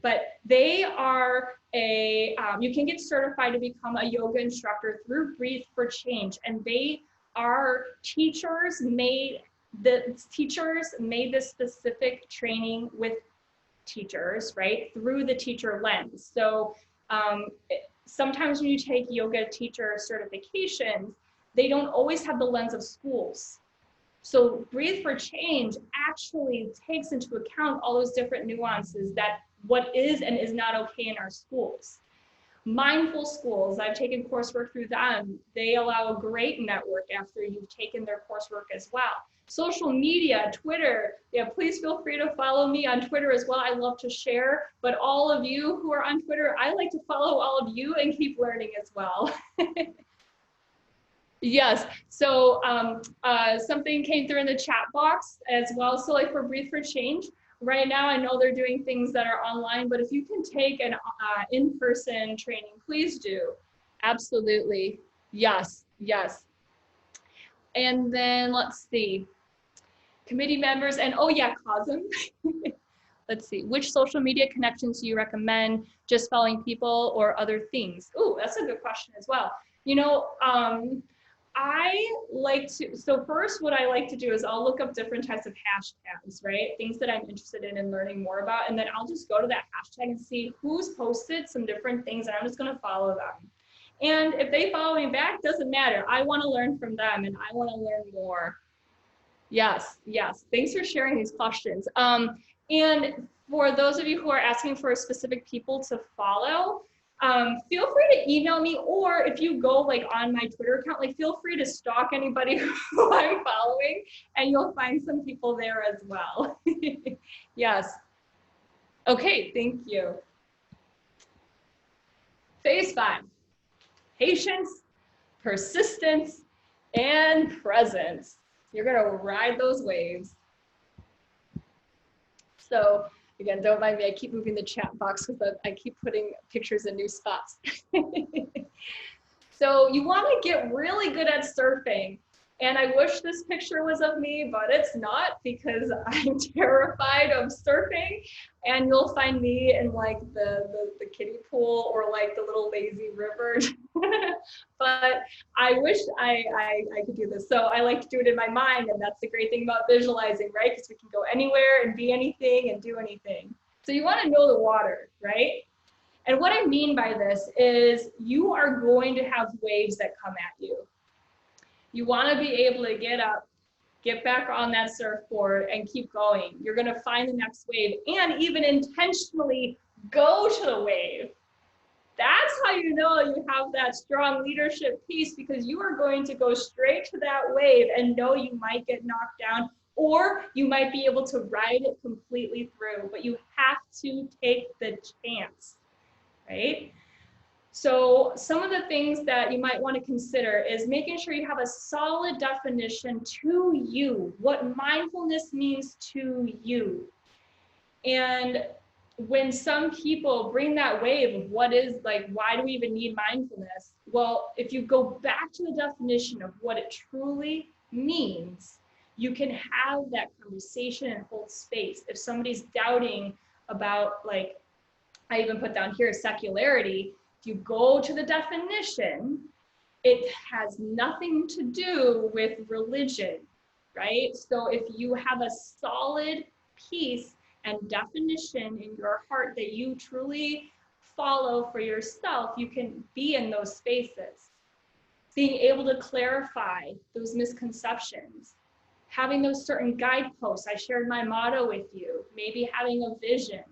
but they are you can get certified to become a yoga instructor through Breathe for Change. And they are teachers made this specific training with teachers, right? Through the teacher lens. So sometimes when you take yoga teacher certifications, they don't always have the lens of schools. So Breathe for Change actually takes into account all those different nuances that what is and is not okay in our schools. Mindful schools, I've taken coursework through them. They allow a great network after you've taken their coursework as well. Social media, Twitter, yeah, please feel free to follow me on Twitter as well. I love to share, but all of you who are on Twitter, I like to follow all of you and keep learning as well. Yes, so something came through in the chat box as well. So like for Breathe for Change, right now I know they're doing things that are online, but if you can take an in-person training, please do. Absolutely, yes, yes. And then let's see. Committee members, and oh yeah, COSEM. Let's see, which social media connections do you recommend? Just following people or other things? Ooh, that's a good question as well. You know, I like to, so first what I like to do is I'll look up different types of hashtags, right? Things that I'm interested in and learning more about, and then I'll just go to that hashtag and see who's posted some different things, and I'm just gonna follow them. And if they follow me back, doesn't matter. I wanna learn from them and I wanna learn more. Yes, yes. Thanks for sharing these questions. And for those of you who are asking for specific people to follow, feel free to email me, or if you go like on my Twitter account, like feel free to stalk anybody who I'm following and you'll find some people there as well. Yes. Okay, thank you. Phase 5, patience, persistence, and presence. You're gonna ride those waves. So Again, don't mind me, I keep moving the chat box because I keep putting pictures in new spots. So you want to get really good at surfing. And I wish this picture was of me, but it's not because I'm terrified of surfing. And you'll find me in like the kiddie pool or like the little lazy river. But I wish I could do this. So I like to do it in my mind. And that's the great thing about visualizing, right? Because we can go anywhere and be anything and do anything. So you want to know the water, right? And what I mean by this is you are going to have waves that come at you. You want to be able to get up, get back on that surfboard and keep going. You're going to find the next wave and even intentionally go to the wave. That's how you know you have that strong leadership piece, because you are going to go straight to that wave and know you might get knocked down, or you might be able to ride it completely through, but you have to take the chance. Right? So some of the things that you might want to consider is making sure you have a solid definition to you, what mindfulness means to you. And when some people bring that wave of what is like, why do we even need mindfulness? Well, if you go back to the definition of what it truly means, you can have that conversation and hold space. If somebody's doubting about, like, I even put down here secularity. If you go to the definition, it has nothing to do with religion, right? So if you have a solid piece and definition in your heart that you truly follow for yourself, you can be in those spaces. Being able to clarify those misconceptions, having those certain guideposts. I shared my motto with you, maybe having a vision,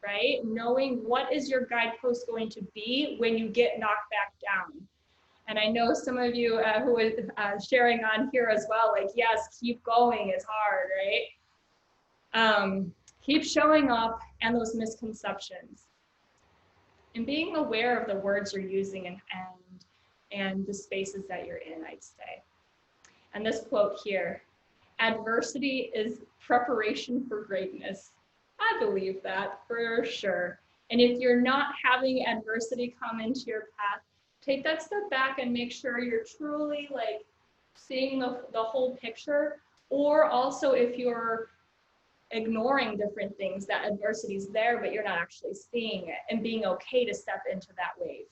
right? Knowing what is your guidepost going to be when you get knocked back down. And I know some of you who are sharing on here as well, like, yes, keep going is hard, right? Keep showing up and those misconceptions. And being aware of the words you're using and the spaces that you're in, I'd say. And this quote here, adversity is preparation for greatness. I believe that for sure. And if you're not having adversity come into your path, take that step back and make sure you're truly like seeing the whole picture. Or also if you're ignoring different things, that adversity is there, but you're not actually seeing it, and being okay to step into that wave.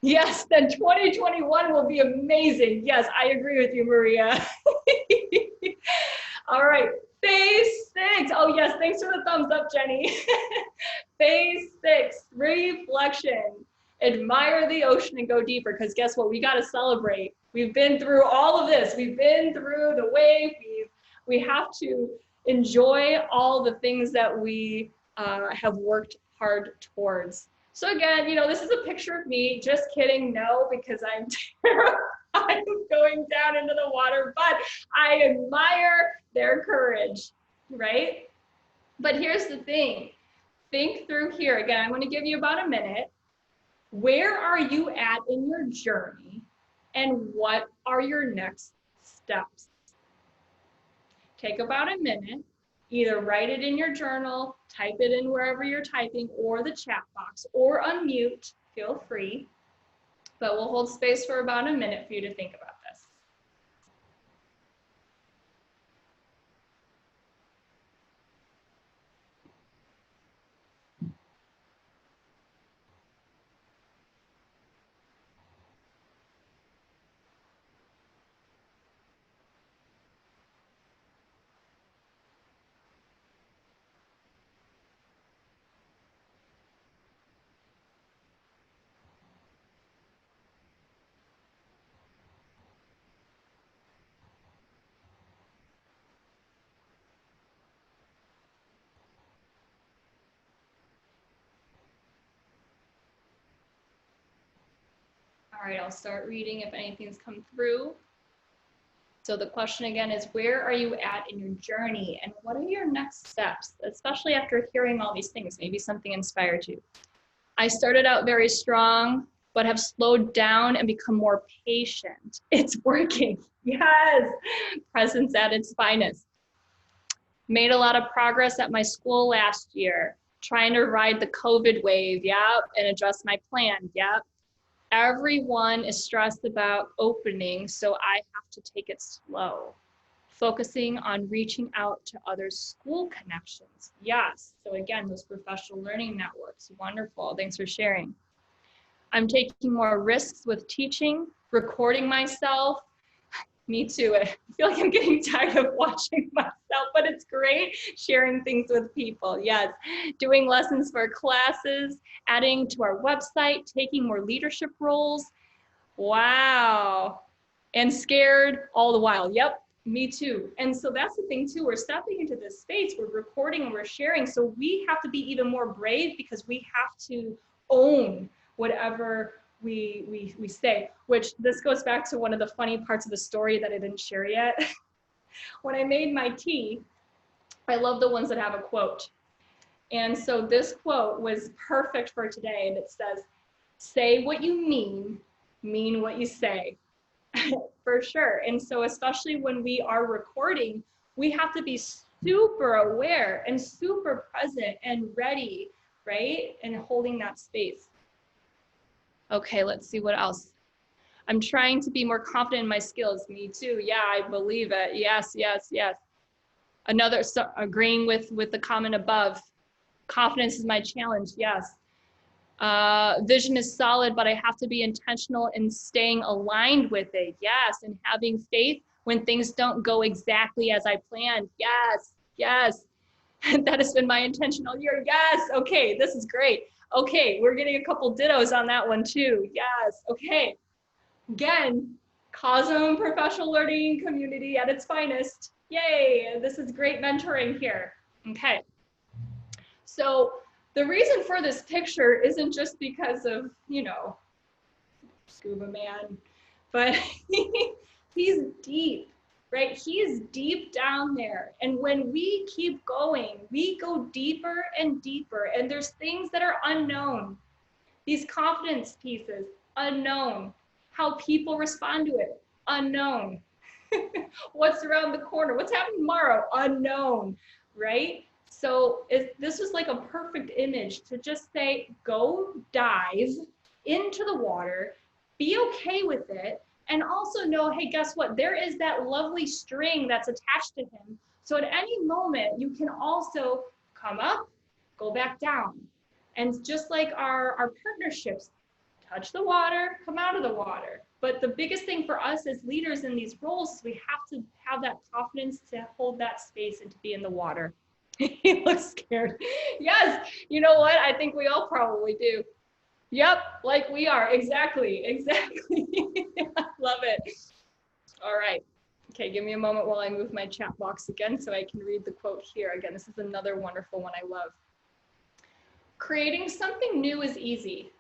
Yes, then 2021 will be amazing. Yes, I agree with you, Maria. All right, phase 6. Oh yes, thanks for the thumbs up, Jenny. Phase 6, reflection. Admire the ocean and go deeper, because guess what? We got to celebrate. We've been through all of this. We've been through the wave. We have to enjoy all the things that we have worked hard towards. So again, you know, this is a picture of me. Just kidding, no, because I'm terrified of going down into the water, but I admire their courage, right? But here's the thing. Think through here. Again, I'm going to give you about a minute. Where are you at in your journey, and what are your next steps? Take about a minute. Either write it in your journal, type it in wherever you're typing, or the chat box, or unmute, feel free. But we'll hold space for about a minute for you to think about this. All right, I'll start reading if anything's come through. So the question again is, where are you at in your journey, and what are your next steps, especially after hearing all these things? Maybe something inspired you. I started out very strong, but have slowed down and become more patient. It's working. Yes, presence at its finest. Made a lot of progress at my school last year, trying to ride the COVID wave, yep, and adjust my plan, yep. Everyone is stressed about opening, so I have to take it slow. Focusing on reaching out to other school connections. Yes, so again, those professional learning networks, wonderful, thanks for sharing. I'm taking more risks with teaching, recording myself. Me too, I feel like I'm getting tired of watching myself, but it's great sharing things with people, yes. Doing lessons for classes, adding to our website, taking more leadership roles. Wow, and scared all the while, yep. Me too. And so that's the thing too, we're stepping into this space, we're recording and we're sharing, so we have to be even more brave because we have to own whatever we say, which this goes back to one of the funny parts of the story that I didn't share yet. When I made my tea, I love the ones that have a quote. And so this quote was perfect for today, and it says, say what you mean what you say. For sure. And so especially when we are recording, we have to be super aware and super present and ready, right? And holding that space. Okay, let's see what else. I'm trying to be more confident in my skills. Me too. Yeah, I believe it. Yes, yes, yes. Another, so agreeing with the comment above. Confidence is my challenge. Yes. Vision is solid, but I have to be intentional in staying aligned with it. Yes. And having faith when things don't go exactly as I planned. Yes. Yes. That has been my intention all year. Yes. Okay. This is great. Okay. We're getting a couple dittos on that one too. Yes. Okay. Again, COSEM professional learning community at its finest. Yay. This is great mentoring here. Okay. So the reason for this picture isn't just because of, you know, Scuba Man, but he's deep, right? He is deep down there. And when we keep going, we go deeper and deeper. And there's things that are unknown. These confidence pieces, unknown. How people respond to it, unknown. What's around the corner? What's happening tomorrow? Unknown, right? So this was like a perfect image to just say, go dive into the water, be okay with it, and also know, hey, guess what? There is that lovely string that's attached to him. So at any moment, you can also come up, go back down. And just like our partnerships, touch the water, come out of the water. But the biggest thing for us as leaders in these roles is we have to have that confidence to hold that space and to be in the water. He looks scared. Yes, you know what? I think we all probably do. Yep, like we are. Exactly, exactly. I love it. All right. Okay, give me a moment while I move my chat box again so I can read the quote here. Again, this is another wonderful one I love. Creating something new is easy.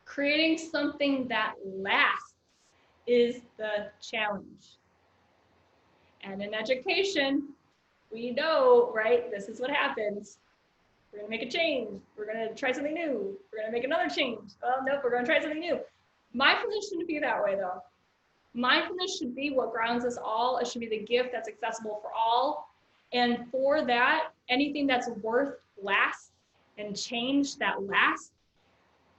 Creating something that lasts is the challenge. And in education, we know, right? This is what happens. We're gonna make a change. We're gonna try something new. We're gonna make another change. Oh, nope, we're gonna try something new. Mindfulness shouldn't be that way though. Mindfulness should be what grounds us all. It should be the gift that's accessible for all. And for that, anything that's worth lasts and change that lasts,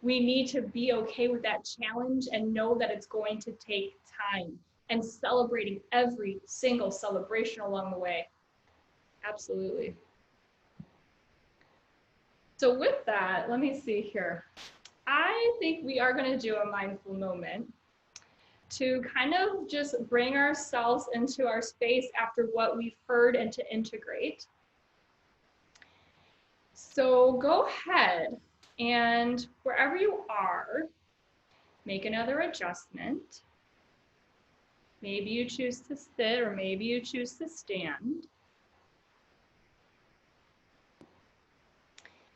we need to be okay with that challenge and know that it's going to take time and celebrating every single celebration along the way. Absolutely. So with that, let me see here. I think we are going to do a mindful moment to kind of just bring ourselves into our space after what we've heard and to integrate. So go ahead and wherever you are, make another adjustment. Maybe you choose to sit or maybe you choose to stand.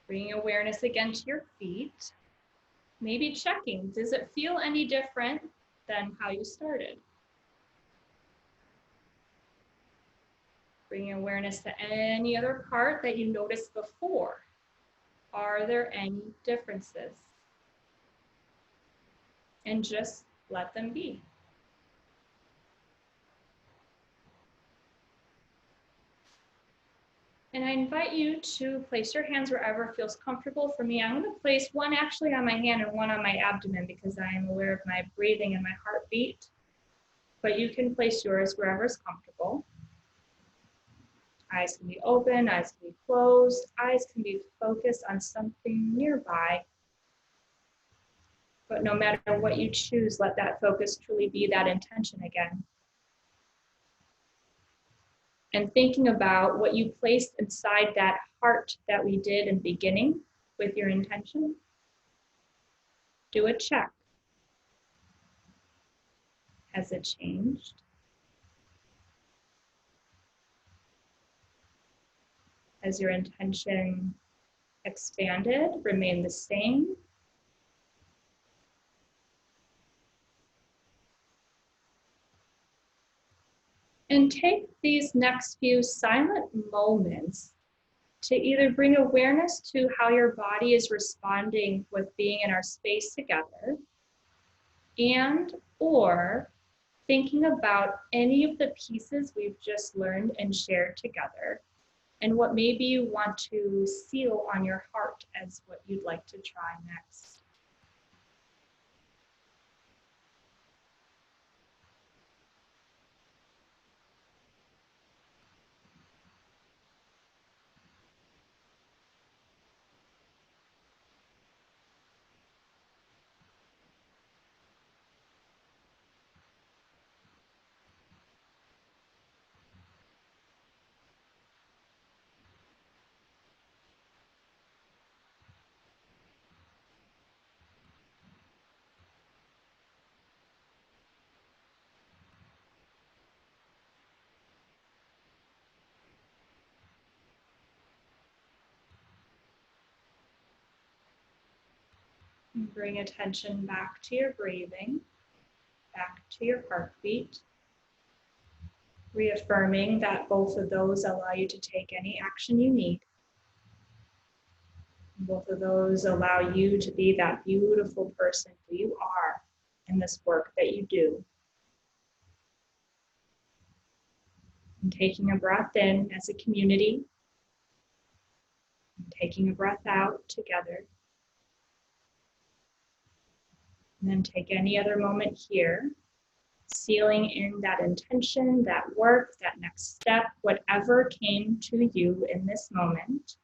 Bringing awareness again to your feet. Maybe checking, does it feel any different than how you started? Bringing awareness to any other part that you noticed before. Are there any differences? And just let them be. And I invite you to place your hands wherever feels comfortable. For me, I'm going to place one actually on my hand and one on my abdomen because I am aware of my breathing and my heartbeat. But you can place yours wherever is comfortable. Eyes can be open, eyes can be closed, eyes can be focused on something nearby. But no matter what you choose, let that focus truly be that intention again. And thinking about what you placed inside that heart that we did in the beginning with your intention, do a check. Has it changed? Has your intention expanded, remained the same? And take these next few silent moments to either bring awareness to how your body is responding with being in our space together, and or thinking about any of the pieces we've just learned and shared together, and what maybe you want to seal on your heart as what you'd like to try next. And bring attention back to your breathing, back to your heartbeat, reaffirming that both of those allow you to take any action you need. Both of those allow you to be that beautiful person who you are in this work that you do. And taking a breath in as a community, and taking a breath out together. And then take any other moment here, sealing in that intention, that work, that next step, whatever came to you in this moment.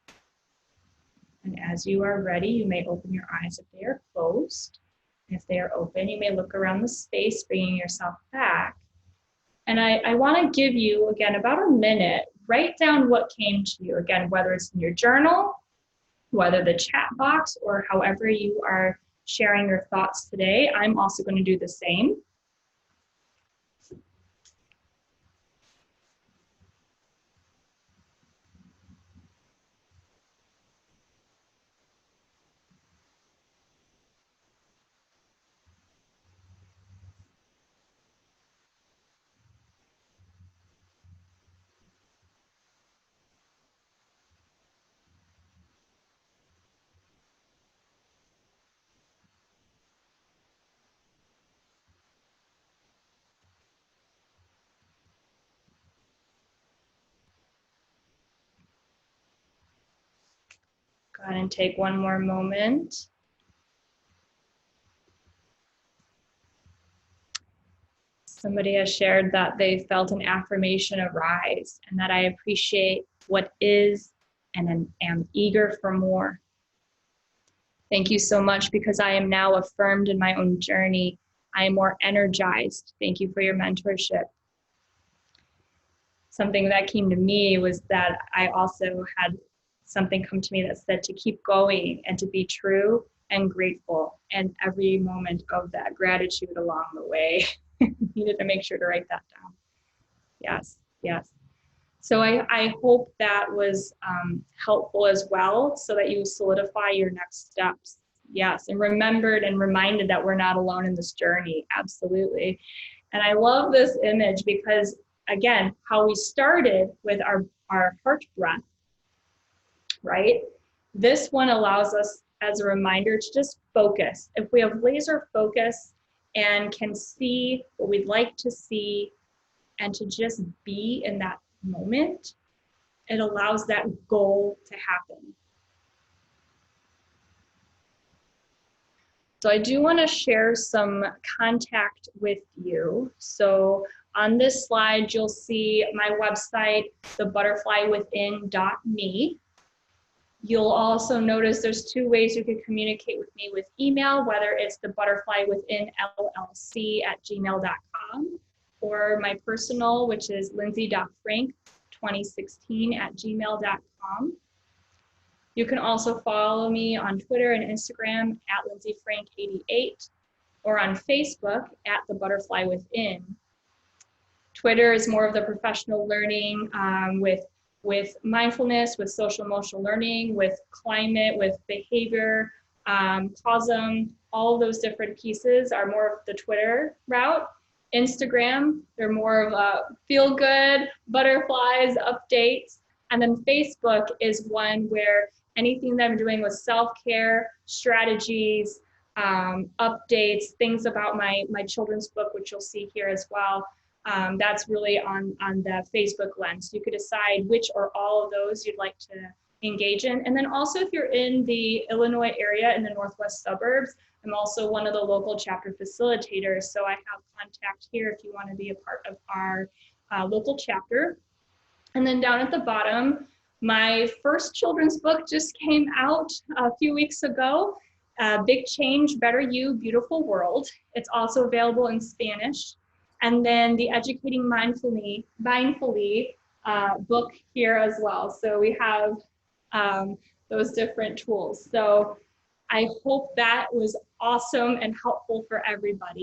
And as you are ready, you may open your eyes if they are closed. If they are open, you may look around the space, bringing yourself back. And I want to give you, again, about a minute, write down what came to you. Again, whether it's in your journal, whether the chat box, or however you are sharing your thoughts today. I'm also going to do the same. Go ahead and take one more moment. Somebody has shared that they felt an affirmation arise, and that I appreciate what is and am eager for more. Thank you so much, because I am now affirmed in my own journey. I am more energized. Thank you for your mentorship. Something that came to me was that I also had something come to me that said to keep going and to be true and grateful, and every moment of that gratitude along the way. Needed to make sure to write that down. Yes, yes. So I hope that was helpful as well, so that you solidify your next steps. Yes, and remembered and reminded that we're not alone in this journey. Absolutely. And I love this image because, again, how we started with our heart breath, right? This one allows us as a reminder to just focus. If we have laser focus and can see what we'd like to see, and to just be in that moment, it allows that goal to happen. So I do want to share some contact with you. So on this slide, you'll see my website, thebutterflywithin.me. You'll also notice there's two ways you can communicate with me with email, whether it's thebutterflywithinllc@gmail.com or my personal, which is lindsey.frank2016@gmail.com. You can also follow me on Twitter and Instagram at lindseyfrank88 or on Facebook at The Butterfly Within. Twitter is more of the professional learning with mindfulness, with social emotional learning, with climate, with behavior, COSEM, all of those different pieces are more of the Twitter route. Instagram, they're more of a feel good, butterflies, updates. And then Facebook is one where anything that I'm doing with self-care, strategies, updates, things about my children's book, which you'll see here as well. That's really on the Facebook lens. You could decide which or all of those you'd like to engage in. And then also if you're in the Illinois area in the Northwest suburbs, I'm also one of the local chapter facilitators. So I have contact here if you want to be a part of our local chapter. And then down at the bottom, my first children's book just came out a few weeks ago. Big Change, Better You, Beautiful World. It's also available in Spanish. And then the Educating Mindfully book here as well. So we have those different tools. So I hope that was awesome and helpful for everybody.